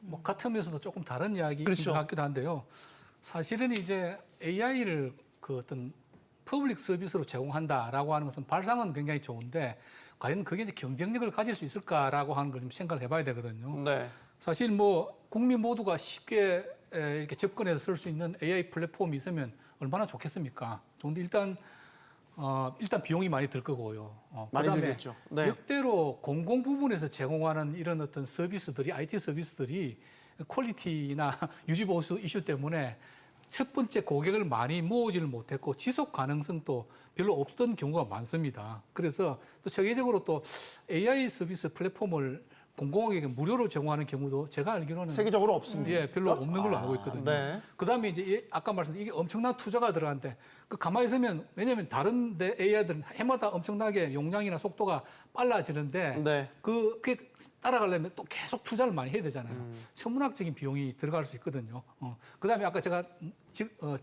뭐 같으면서도 조금 다른 이야기인 그렇죠. 것 같기도 한데요. 사실은 이제 AI를 그 어떤 퍼블릭 서비스로 제공한다라고 하는 것은 발상은 굉장히 좋은데 과연 그게 이제 경쟁력을 가질 수 있을까라고 하는 걸 좀 생각을 해봐야 되거든요. 네. 사실 뭐 국민 모두가 쉽게 이렇게 접근해서 쓸 수 있는 AI 플랫폼이 있으면 얼마나 좋겠습니까? 좋은데 일단 비용이 많이 들 거고요. 많이 그다음에 들겠죠. 네. 역대로 공공 부분에서 제공하는 이런 어떤 서비스들이 IT 서비스들이 퀄리티나 유지 보수 이슈 때문에 첫 번째 고객을 많이 모으지를 못했고 지속 가능성도 별로 없던 경우가 많습니다. 그래서 또 세계적으로 또 AI 서비스 플랫폼을 공공에게 무료로 제공하는 경우도 제가 알기로는 세계적으로 없습니다. 예, 별로 없는 걸로 알고 있거든요. 네. 그다음에 이제 아까 말씀드린 이게 엄청난 투자가 들어가는데 그 가만히 있으면 왜냐하면 다른 데 AI들은 해마다 엄청나게 용량이나 속도가 빨라지는데 네. 그게 따라가려면 또 계속 투자를 많이 해야 되잖아요. 천문학적인 비용이 들어갈 수 있거든요. 그다음에 아까 제가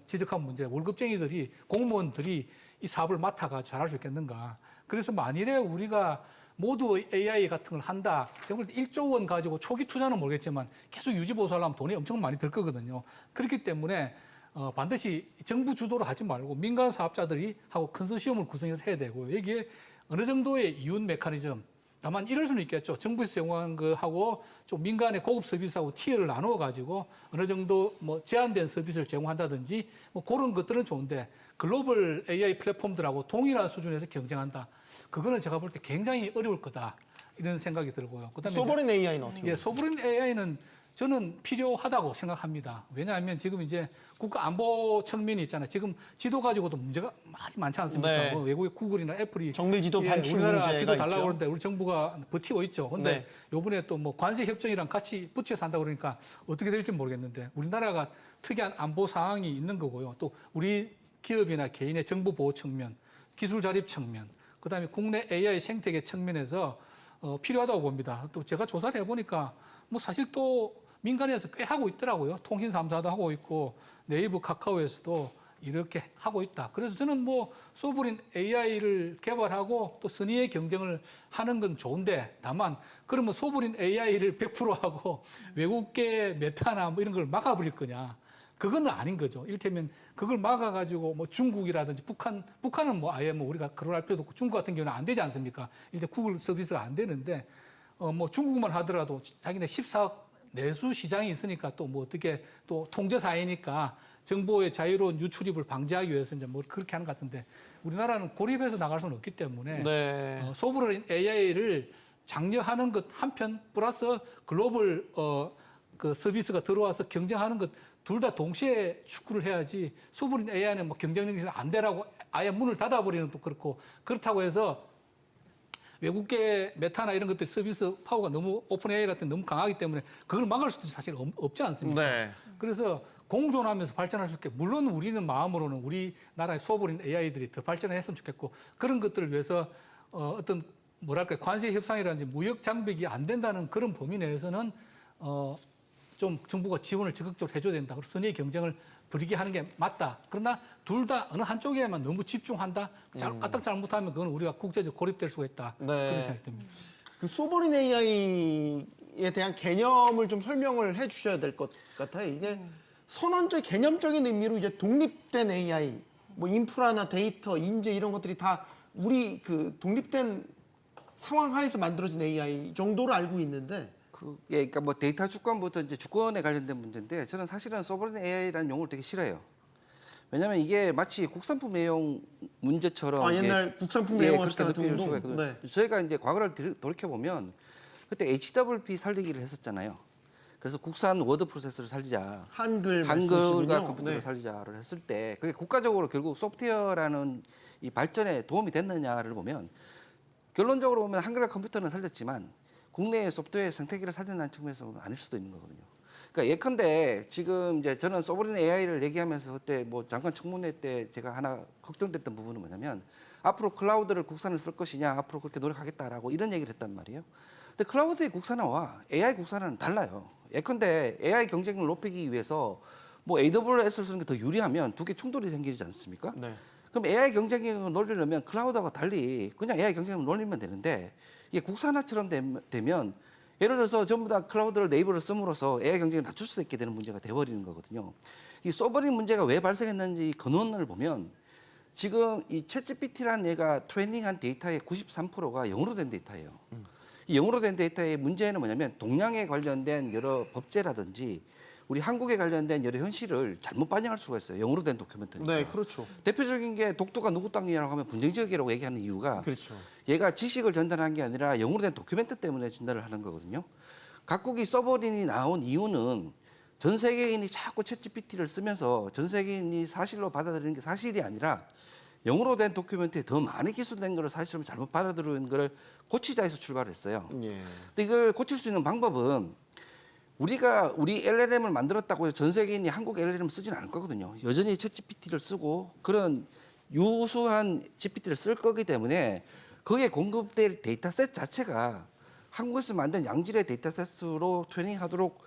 지적한 문제 월급쟁이들이 공무원들이 이 사업을 맡아가 잘할 수 있겠는가. 그래서 만일에 우리가 모두 AI 같은 걸 한다. 제가 볼 때 1조 원 가지고 초기 투자는 모르겠지만 계속 유지 보수하려면 돈이 엄청 많이 들 거거든요. 그렇기 때문에 반드시 정부 주도로 하지 말고 민간 사업자들이 하고 컨소시엄을 구성해서 해야 되고 여기에 어느 정도의 이윤 메커니즘 다만 이럴 수는 있겠죠. 정부에서 제공하는 거하고 좀 민간의 고급 서비스하고 티어를 나누어 가지고 어느 정도 뭐 제한된 서비스를 제공한다든지 뭐 그런 것들은 좋은데 글로벌 AI 플랫폼들하고 동일한 수준에서 경쟁한다. 그거는 제가 볼 때 굉장히 어려울 거다. 이런 생각이 들고요. 그다음에 소버린 AI는 어떻게 예, 보세요? 소버린 AI는 저는 필요하다고 생각합니다. 왜냐하면 지금 이제 국가 안보 측면이 있잖아요. 지금 지도 가지고도 문제가 많이 많지 않습니까? 네. 뭐 외국의 구글이나 애플이 정밀 지도 반출 우리나라 문제가 지도 달라고 있죠. 그러는데 우리 정부가 버티고 있죠. 근데 네. 요번에 또 뭐 관세 협정이랑 같이 붙여서 한다고 그러니까 어떻게 될지 모르겠는데 우리나라가 특이한 안보 상황이 있는 거고요. 또 우리 기업이나 개인의 정보 보호 측면, 기술 자립 측면, 그다음에 국내 AI 생태계 측면에서 필요하다고 봅니다. 또 제가 조사를 해보니까 뭐 사실 또 민간에서 꽤 하고 있더라고요. 통신 3사도 하고 있고 네이버 카카오에서도 이렇게 하고 있다. 그래서 저는 뭐 소버린 AI를 개발하고 또 선의의 경쟁을 하는 건 좋은데 다만 그러면 소버린 AI를 100% 하고 외국계 메타나 뭐 이런 걸 막아버릴 거냐. 그건 아닌 거죠. 이를테면 그걸 막아가지고 뭐 중국이라든지 북한은 뭐 아예 뭐 우리가 그럴 필요도 없고 중국 같은 경우는 안 되지 않습니까? 일단 구글 서비스가 안 되는데 뭐 중국만 하더라도 자기네 14억 내수 시장이 있으니까 또 뭐 어떻게 또 통제 사회니까 정보의 자유로운 유출입을 방지하기 위해서 이제 뭐 그렇게 하는 것 같은데 우리나라는 고립해서 나갈 수는 없기 때문에 네. 소버린 AI를 장려하는 것 한편 플러스 글로벌 그 서비스가 들어와서 경쟁하는 것 둘 다 동시에 축구를 해야지 소버린 AI는 뭐 경쟁력이 안 되라고 아예 문을 닫아버리는 또 그렇고 그렇다고 해서 외국계 메타나 이런 것들 서비스 파워가 너무 오픈 AI 같은 너무 강하기 때문에 그걸 막을 수도 사실 없지 않습니까? 네. 그래서 공존하면서 발전할 수 있게 물론 우리는 마음으로는 우리나라의 쏘버린 AI들이 더 발전했으면 좋겠고 그런 것들을 위해서 어떤 뭐랄까 관세 협상이라든지 무역 장벽이 안 된다는 그런 범위 내에서는 좀 정부가 지원을 적극적으로 해줘야 된다. 그리고 선의 경쟁을 벌이게 하는 게 맞다. 그러나 둘 다 어느 한쪽에만 너무 집중한다. 까딱 잘못하면 그건 우리가 국제적 고립될 수가 있다. 네. 그런 생각이 듭니다. 그 소버린 AI에 대한 개념을 좀 설명을 해주셔야 될 것 같아요. 이게 선언적 개념적인 의미로 이제 독립된 AI, 뭐 인프라나 데이터, 인재 이런 것들이 다 우리 그 독립된 상황 하에서 만들어진 AI 정도로 알고 있는데. 그러니까 뭐 데이터 주권부터 이제 주권에 관련된 문제인데 저는 사실은 소버린 AI라는 용어를 되게 싫어해요. 왜냐하면 이게 마치 국산품 애용 문제처럼 옛날 국산품 예, 애용 그렇게 같은 느껴질 수가 경우. 있거든요. 네. 저희가 이제 과거를 돌이켜 보면 그때 HWP 살리기를 했었잖아요. 그래서 국산 워드 프로세서를 살리자, 한글 한글과 말씀이시군요. 컴퓨터를 네. 살리자를 했을 때 그게 국가적으로 결국 소프트웨어라는 이 발전에 도움이 됐느냐를 보면 결론적으로 보면 한글과 컴퓨터는 살렸지만 국내의 소프트웨어 생태계를 살린다는 측면에서는 아닐 수도 있는 거거든요. 그러니까 예컨대 지금 이제 저는 소버린 AI를 얘기하면서 그때 뭐 장관 청문회 때 제가 하나 걱정됐던 부분은 뭐냐면 앞으로 클라우드를 국산을 쓸 것이냐 앞으로 그렇게 노력하겠다라고 이런 얘기를 했단 말이에요. 근데 클라우드의 국산화와 AI 국산화는 달라요. 예컨대 AI 경쟁력을 높이기 위해서 뭐 AWS를 쓰는 게 더 유리하면 두 개 충돌이 생기지 않습니까? 네. 그럼 AI 경쟁력을 놀리려면 클라우드와 달리 그냥 AI 경쟁력을 놀리면 되는데 이게 국산화처럼 되면 예를 들어서 전부 다 클라우드를 네이버를 씀으로써 AI 경쟁을 낮출 수 있게 되는 문제가 돼버리는 거거든요. 이 소버린 문제가 왜 발생했는지 근원을 보면 지금 이 챗GPT라는 얘가 트레이닝한 데이터의 93%가 영어로 된 데이터예요. 이 영어로 된 데이터의 문제는 뭐냐면 동양에 관련된 여러 법제라든지 우리 한국에 관련된 여러 현실을 잘못 반영할 수가 있어요. 영어로 된 도큐멘트니까. 네, 그렇죠. 대표적인 게 독도가 누구 땅이라고 하면 분쟁 지역이라고 얘기하는 이유가 그렇죠. 얘가 지식을 전달한 게 아니라 영어로 된 도큐멘트 때문에 전달을 하는 거거든요. 각국이 서버린이 나온 이유는 전 세계인이 자꾸 챗GPT를 쓰면서 전 세계인이 사실로 받아들이는 게 사실이 아니라 영어로 된 도큐멘트에 더 많이 기술된 거를 사실로 잘못 받아들이는 거를 고치자 해서 출발했어요. 예. 근데 이걸 고칠 수 있는 방법은 우리가 우리 LLM을 만들었다고 해서 전 세계인이 한국 LLM을 쓰지는 않을 거거든요. 여전히 챗GPT를 쓰고 그런 유수한 GPT를 쓸 거기 때문에 거기에 공급될 데이터셋 자체가 한국에서 만든 양질의 데이터셋으로 트레이닝하도록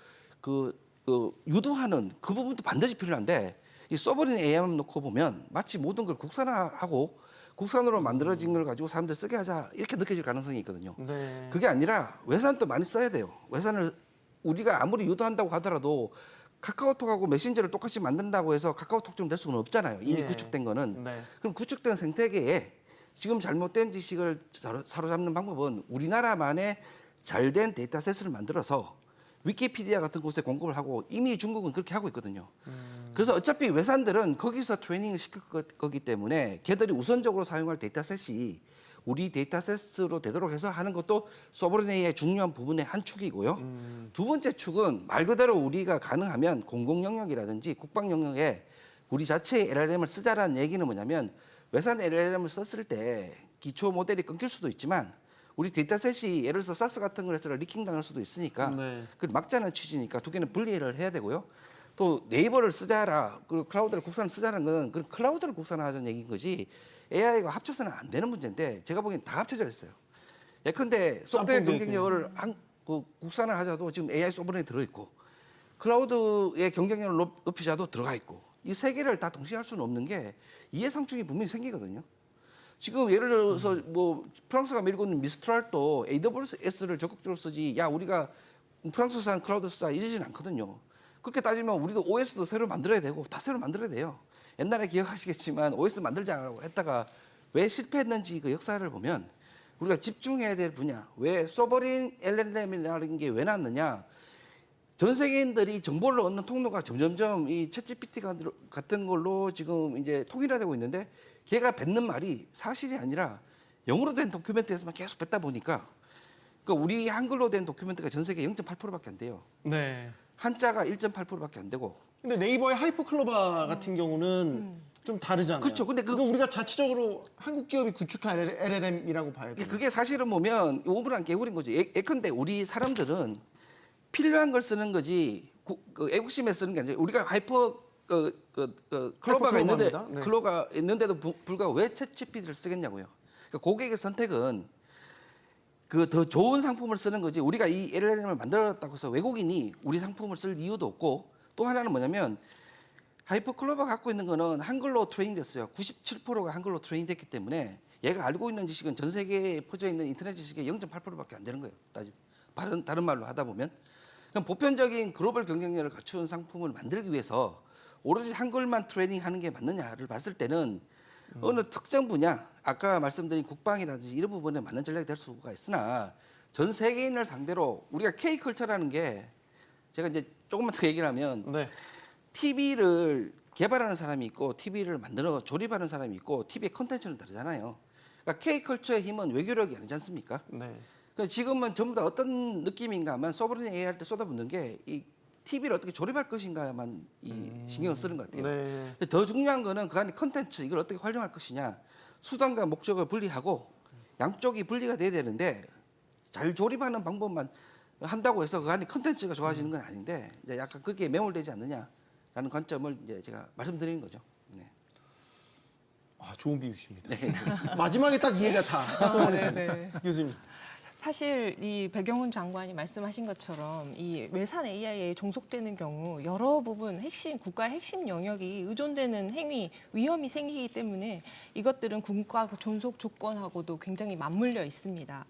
유도하는 그 부분도 반드시 필요한데 이 서버린 AI만 놓고 보면 마치 모든 걸 국산화하고 국산으로 만들어진 걸 가지고 사람들 쓰게 하자 이렇게 느껴질 가능성이 있거든요. 네. 그게 아니라 외산도 많이 써야 돼요. 외산을 우리가 아무리 유도한다고 하더라도 카카오톡하고 메신저를 똑같이 만든다고 해서 카카오톡처럼 될 수는 없잖아요. 이미 예. 구축된 거는. 네. 그럼 구축된 생태계에 지금 잘못된 지식을 사로잡는 방법은 우리나라만의 잘된 데이터셋을 만들어서 위키피디아 같은 곳에 공급을 하고 이미 중국은 그렇게 하고 있거든요. 그래서 어차피 외산들은 거기서 트레이닝을 시킬 거기 때문에 걔들이 우선적으로 사용할 데이터셋이 우리 데이터셋으로 되도록 해서 하는 것도 소버린 AI의 중요한 부분의 한 축이고요. 두 번째 축은 말 그대로 우리가 가능하면 공공 영역이라든지 국방 영역에 우리 자체의 LLM을 쓰자라는 얘기는 뭐냐면 외산 LLM을 썼을 때 기초 모델이 끊길 수도 있지만 우리 데이터셋이 예를 들어서 사스 같은 걸 해서 리킹 당할 수도 있으니까 네. 그걸 막자는 취지니까 두 개는 분리를 해야 되고요. 또 네이버를 쓰자라 그리고 클라우드를 국산을 쓰자는 건 그 클라우드를 국산화하자는 얘기인 거지 AI가 합쳐서는 안 되는 문제인데 제가 보기엔 다 합쳐져 있어요. 예컨대 소프트웨어 짬뽕 경쟁력을 국산화하자도 지금 AI 소버린에 들어있고 클라우드의 경쟁력을 높이자도 들어가 있고 이 세 개를 다 동시에 할 수는 없는 게 이해상충이 분명히 생기거든요. 지금 예를 들어서 뭐 프랑스가 밀고 있는 미스트랄도 AWS를 적극적으로 쓰지 야 우리가 프랑스산 클라우드 쓰자 이러지는 않거든요. 그렇게 따지면 우리도 OS도 새로 만들어야 되고 다 새로 만들어야 돼요. 옛날에 기억하시겠지만 OS 만들자고 했다가 왜 실패했는지 그 역사를 보면 우리가 집중해야 될 분야 왜 소버린 LLM이라는 게 왜 나왔느냐 전 세계인들이 정보를 얻는 통로가 점점점 이 챗GPT 같은 걸로 지금 이제 통일화되고 있는데 걔가 뱉는 말이 사실이 아니라 영어로 된 도큐멘트에서만 계속 뱉다 보니까 그러니까 우리 한글로 된 도큐멘트가 전 세계 0.8%밖에 안 돼요. 네. 한자가 1.8%밖에 안 되고 근데 네이버의 하이퍼클로바 같은 경우는 좀 다르잖아요. 그렇죠. 근데 그건 우리가 자체적으로 한국 기업이 구축한 LLM이라고 봐야 돼요. 그게 사실은 보면 오분한 개구리인 거죠. 예컨대 우리 사람들은 필요한 걸 쓰는 거지 애국심에 쓰는 게 아니라 우리가 클로바가 있는데 하이퍼클로바입니다. 네. 클로가 있는데도 불구하고 왜 챗GPT를 쓰겠냐고요. 그러니까 고객의 선택은 그 더 좋은 상품을 쓰는 거지. 우리가 이 LLM을 만들었다고 해서 외국인이 우리 상품을 쓸 이유도 없고 또 하나는 뭐냐면 하이퍼클로바 갖고 있는 거는 한글로 트레이닝 됐어요. 97%가 한글로 트레이닝 됐기 때문에 얘가 알고 있는 지식은 전 세계에 퍼져 있는 인터넷 지식의 0.8%밖에 안 되는 거예요. 다른 말로 하다 보면. 그럼 보편적인 글로벌 경쟁력을 갖춘 상품을 만들기 위해서 오로지 한글만 트레이닝하는 게 맞느냐를 봤을 때는 어느 특정 분야, 아까 말씀드린 국방이라든지 이런 부분에 맞는 전략이 될 수가 있으나 전 세계인을 상대로 우리가 K컬처라는 게 제가 이제 조금만 더 얘기를 하면 네. TV를 개발하는 사람이 있고 TV를 만들어 조립하는 사람이 있고 TV의 컨텐츠는 다르잖아요. 그러니까 K컬처의 힘은 외교력이 아니지 않습니까? 네. 그러니까 지금은 전부 다 어떤 느낌인가 하면 소버린 AI 할 때 쏟아붓는 게 이 TV를 어떻게 조립할 것인가만 이 신경을 쓰는 것 같아요. 네. 근데 더 중요한 거는 그 안에 컨텐츠 이걸 어떻게 활용할 것이냐 수단과 목적을 분리하고 양쪽이 분리가 돼야 되는데 잘 조립하는 방법만 한다고 해서 그 안에 컨텐츠가 좋아지는 건 아닌데 이제 약간 그게 매몰되지 않느냐라는 관점을 이제 제가 말씀드리는 거죠. 네. 아, 좋은 비유십니다. 마지막에 딱 이해가 다. 네. 교수님. 사실 이 배경훈 장관이 말씀하신 것처럼 이 외산 AI에 종속되는 경우 여러 부분 국가의 핵심 영역이 의존되는 위험이 생기기 때문에 이것들은 국가 존속 조건하고도 굉장히 맞물려 있습니다.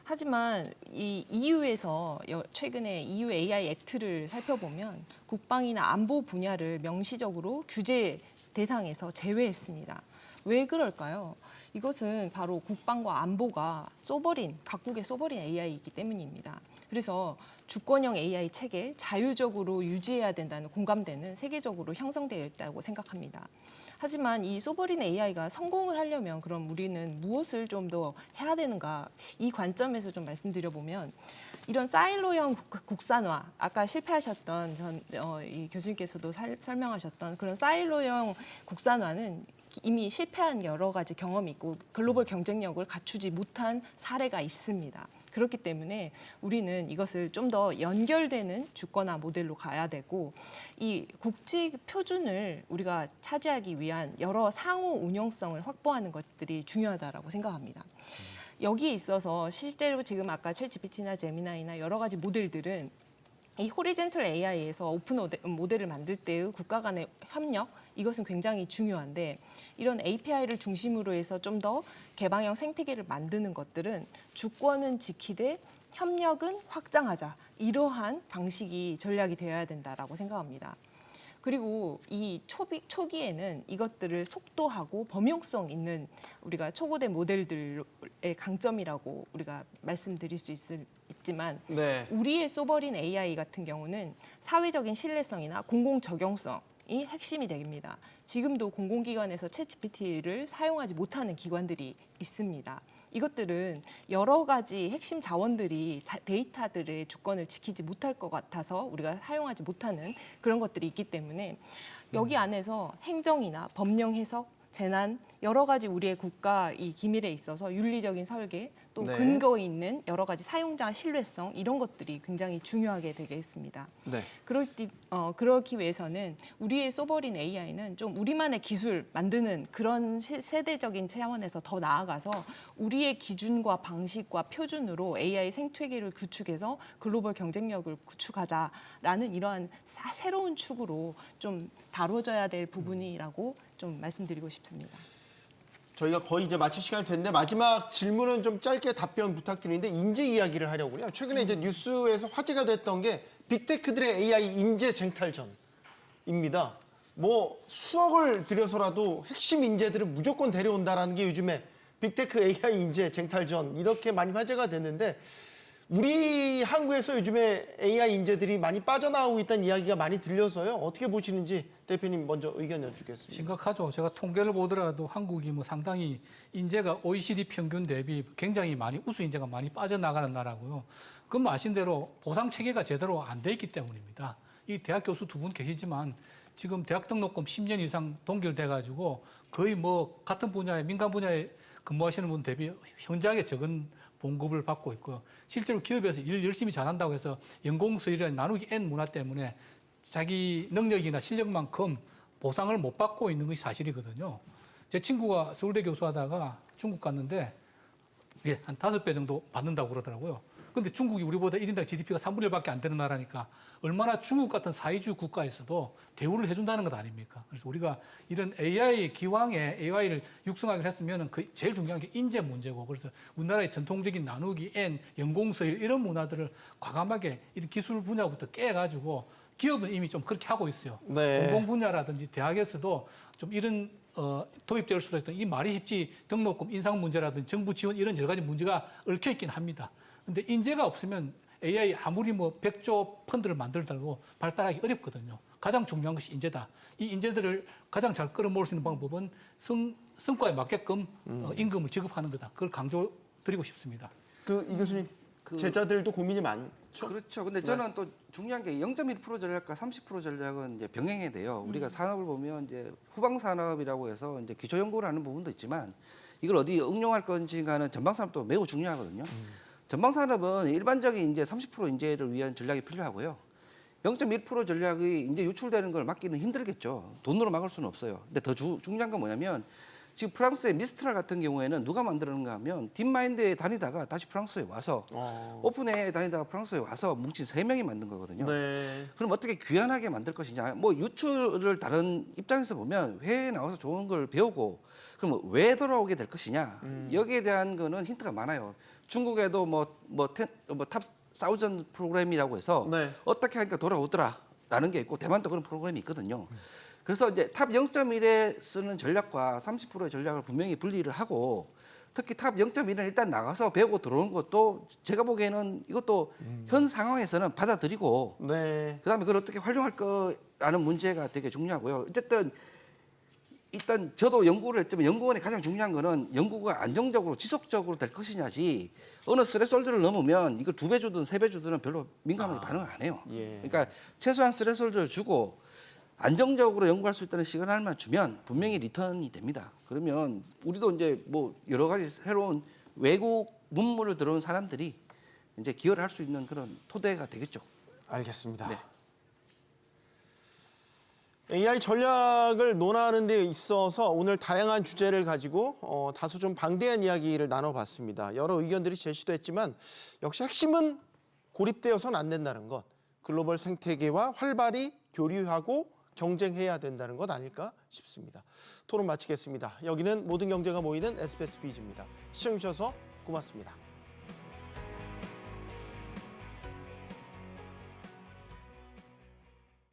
하지만 이 EU에서 최근에 EU AI 액트를 살펴보면 국방이나 안보 분야를 명시적으로 규제 대상에서 제외했습니다. 왜 그럴까요? 이것은 바로 국방과 안보가 각국의 소버린 AI이기 때문입니다. 그래서 주권형 AI 체계 자유적으로 유지해야 된다는 공감대는 세계적으로 형성되어 있다고 생각합니다. 하지만 이 소버린 AI가 성공을 하려면 그럼 우리는 무엇을 좀 더 해야 되는가? 이 관점에서 좀 말씀드려보면 이런 사일로형 국산화, 아까 실패하셨던 이 교수님께서도 설명하셨던 그런 사일로형 국산화는 이미 실패한 여러 가지 경험이 있고 글로벌 경쟁력을 갖추지 못한 사례가 있습니다. 그렇기 때문에 우리는 이것을 좀 더 연결되는 주권화 모델로 가야 되고 이 국제 표준을 우리가 차지하기 위한 여러 상호 운용성을 확보하는 것들이 중요하다고 생각합니다. 여기에 있어서 실제로 지금 아까 챗GPT나 제미나이나 여러 가지 모델들은 이 호리젠털 AI에서 오픈 모델을 만들 때의 국가 간의 협력 이것은 굉장히 중요한데 이런 API를 중심으로 해서 좀 더 개방형 생태계를 만드는 것들은 주권은 지키되 협력은 확장하자 이러한 방식이 전략이 되어야 된다라고 생각합니다. 그리고 이 초기에는 이것들을 속도하고 범용성 있는 우리가 초고대 모델들의 강점이라고 우리가 말씀드릴 수 있지만 네. 우리의 소버린 AI 같은 경우는 사회적인 신뢰성이나 공공 적용성이 핵심이 됩니다. 지금도 공공기관에서 챗GPT를 사용하지 못하는 기관들이 있습니다. 이것들은 여러 가지 핵심 자원들이 데이터들의 주권을 지키지 못할 것 같아서 우리가 사용하지 못하는 그런 것들이 있기 때문에 여기 안에서 행정이나 법령 해석, 재난, 여러 가지 우리의 국가 이 기밀에 있어서 윤리적인 설계, 또 네. 근거 있는 여러 가지 사용자 신뢰성 이런 것들이 굉장히 중요하게 되겠습니다. 네. 그렇기 위해서는 우리의 소버린 AI는 좀 우리만의 기술 만드는 그런 세대적인 차원에서 더 나아가서 우리의 기준과 방식과 표준으로 AI 생태계를 구축해서 글로벌 경쟁력을 구축하자라는 이러한 새로운 축으로 좀 다뤄져야 될 부분이라고 좀 말씀드리고 싶습니다. 저희가 거의 이제 마칠 시간이 됐는데 마지막 질문은 좀 짧게 답변 부탁드리는데 인재 이야기를 하려고 그래요. 최근에 이제 뉴스에서 화제가 됐던 게 빅테크들의 AI 인재 쟁탈전입니다. 뭐 수억을 들여서라도 핵심 인재들은 무조건 데려온다라는 게 요즘에 빅테크 AI 인재 쟁탈전 이렇게 많이 화제가 됐는데 우리 한국에서 요즘에 AI 인재들이 많이 빠져나오고 있다는 이야기가 많이 들려서요. 어떻게 보시는지 대표님 먼저 의견 여쭙겠습니다. 심각하죠. 제가 통계를 보더라도 한국이 뭐 상당히 인재가 OECD 평균 대비 굉장히 많이 우수 인재가 많이 빠져나가는 나라고요. 그건 아신 대로 보상 체계가 제대로 안 돼 있기 때문입니다. 이 대학 교수 두 분 계시지만 지금 대학 등록금 10년 이상 동결돼 가지고 거의 뭐 같은 분야에 민간 분야에 근무하시는 분 대비 현저하게 적은 봉급을 받고 있고 실제로 기업에서 일 열심히 잘한다고 해서 연공 수율이나 나누기 N 문화 때문에 자기 능력이나 실력만큼 보상을 못 받고 있는 것이 사실이거든요. 제 친구가 서울대 교수하다가 중국 갔는데 예, 한 5배 정도 받는다고 그러더라고요. 근데 중국이 우리보다 1인당 GDP가 3분의 1밖에 안 되는 나라니까 얼마나 중국 같은 사회주의 국가에서도 대우를 해준다는 것 아닙니까? 그래서 우리가 이런 AI 기왕에 AI를 육성하기로 했으면 그 제일 중요한 게 인재 문제고 그래서 우리나라의 전통적인 나누기 N, 연공서열 이런 문화들을 과감하게 이런 기술 분야부터 깨가지고 기업은 이미 좀 그렇게 하고 있어요. 네. 공공 분야라든지 대학에서도 좀 이런 도입될 수도 있던 이 말이 쉽지 등록금 인상 문제라든지 정부 지원 이런 여러 가지 문제가 얽혀 있긴 합니다. 근데 인재가 없으면 AI 아무리 뭐 100조 펀드를 만들더라도 발달하기 어렵거든요. 가장 중요한 것이 인재다. 이 인재들을 가장 잘 끌어모을 수 있는 방법은 성과에 맞게끔 임금을 지급하는 거다. 그걸 강조드리고 싶습니다. 이 교수님 제자들도 고민이 많죠. 그렇죠. 근데 저는 또 중요한 게 0.1% 전략과 30% 전략은 이제 병행해야 돼요. 우리가 산업을 보면 이제 후방 산업이라고 해서 이제 기초 연구를 하는 부분도 있지만 이걸 어디 응용할 건지가는 전방 산업도 매우 중요하거든요. 전방 산업은 일반적인 이제 30% 인재를 위한 전략이 필요하고요. 0.1% 전략이 이제 유출되는 걸 막기는 힘들겠죠. 돈으로 막을 수는 없어요. 근데 더 중요한 건 뭐냐면 지금 프랑스의 미스트랄 같은 경우에는 누가 만들었는가 하면 딥마인드에 다니다가 다시 프랑스에 와서 오픈AI에 다니다가 프랑스에 와서 뭉친 3명이 만든 거거든요. 네. 그럼 어떻게 귀환하게 만들 것이냐. 뭐 유출을 다른 입장에서 보면 회에 나와서 좋은 걸 배우고 그럼 왜 돌아오게 될 것이냐. 여기에 대한 거는 힌트가 많아요. 중국에도 탑 1000 프로그램이라고 해서 네. 어떻게 하니까 돌아오더라라는 게 있고 대만도 그런 프로그램이 있거든요. 그래서 이제 탑 0.1에 쓰는 전략과 30%의 전략을 분명히 분리를 하고 특히 탑 0.1은 일단 나가서 배우고 들어오는 것도 제가 보기에는 이것도 현 상황에서는 받아들이고 네. 그다음에 그걸 어떻게 활용할 거라는 문제가 되게 중요하고요. 어쨌든 일단 저도 연구를 했지만 연구원의 가장 중요한 거는 연구가 안정적으로 지속적으로 될 것이냐지 어느 스레솔드를 넘으면 이걸 2배 주든 3배 주든 별로 민감하게 반응을 안 해요. 예. 그러니까 최소한 스레솔드를 주고 안정적으로 연구할 수 있다는 시그널만 주면 분명히 리턴이 됩니다. 그러면 우리도 이제 뭐 여러 가지 새로운 외국 문물을 들어온 사람들이 이제 기여를 할 수 있는 그런 토대가 되겠죠. 알겠습니다. 네. AI 전략을 논하는 데 있어서 오늘 다양한 주제를 가지고 다소 좀 방대한 이야기를 나눠봤습니다. 여러 의견들이 제시됐지만 역시 핵심은 고립되어서는 안 된다는 것. 글로벌 생태계와 활발히 교류하고 경쟁해야 된다는 것 아닐까 싶습니다. 토론 마치겠습니다. 여기는 모든 경제가 모이는 SBS 비즈입니다. 시청해주셔서 고맙습니다.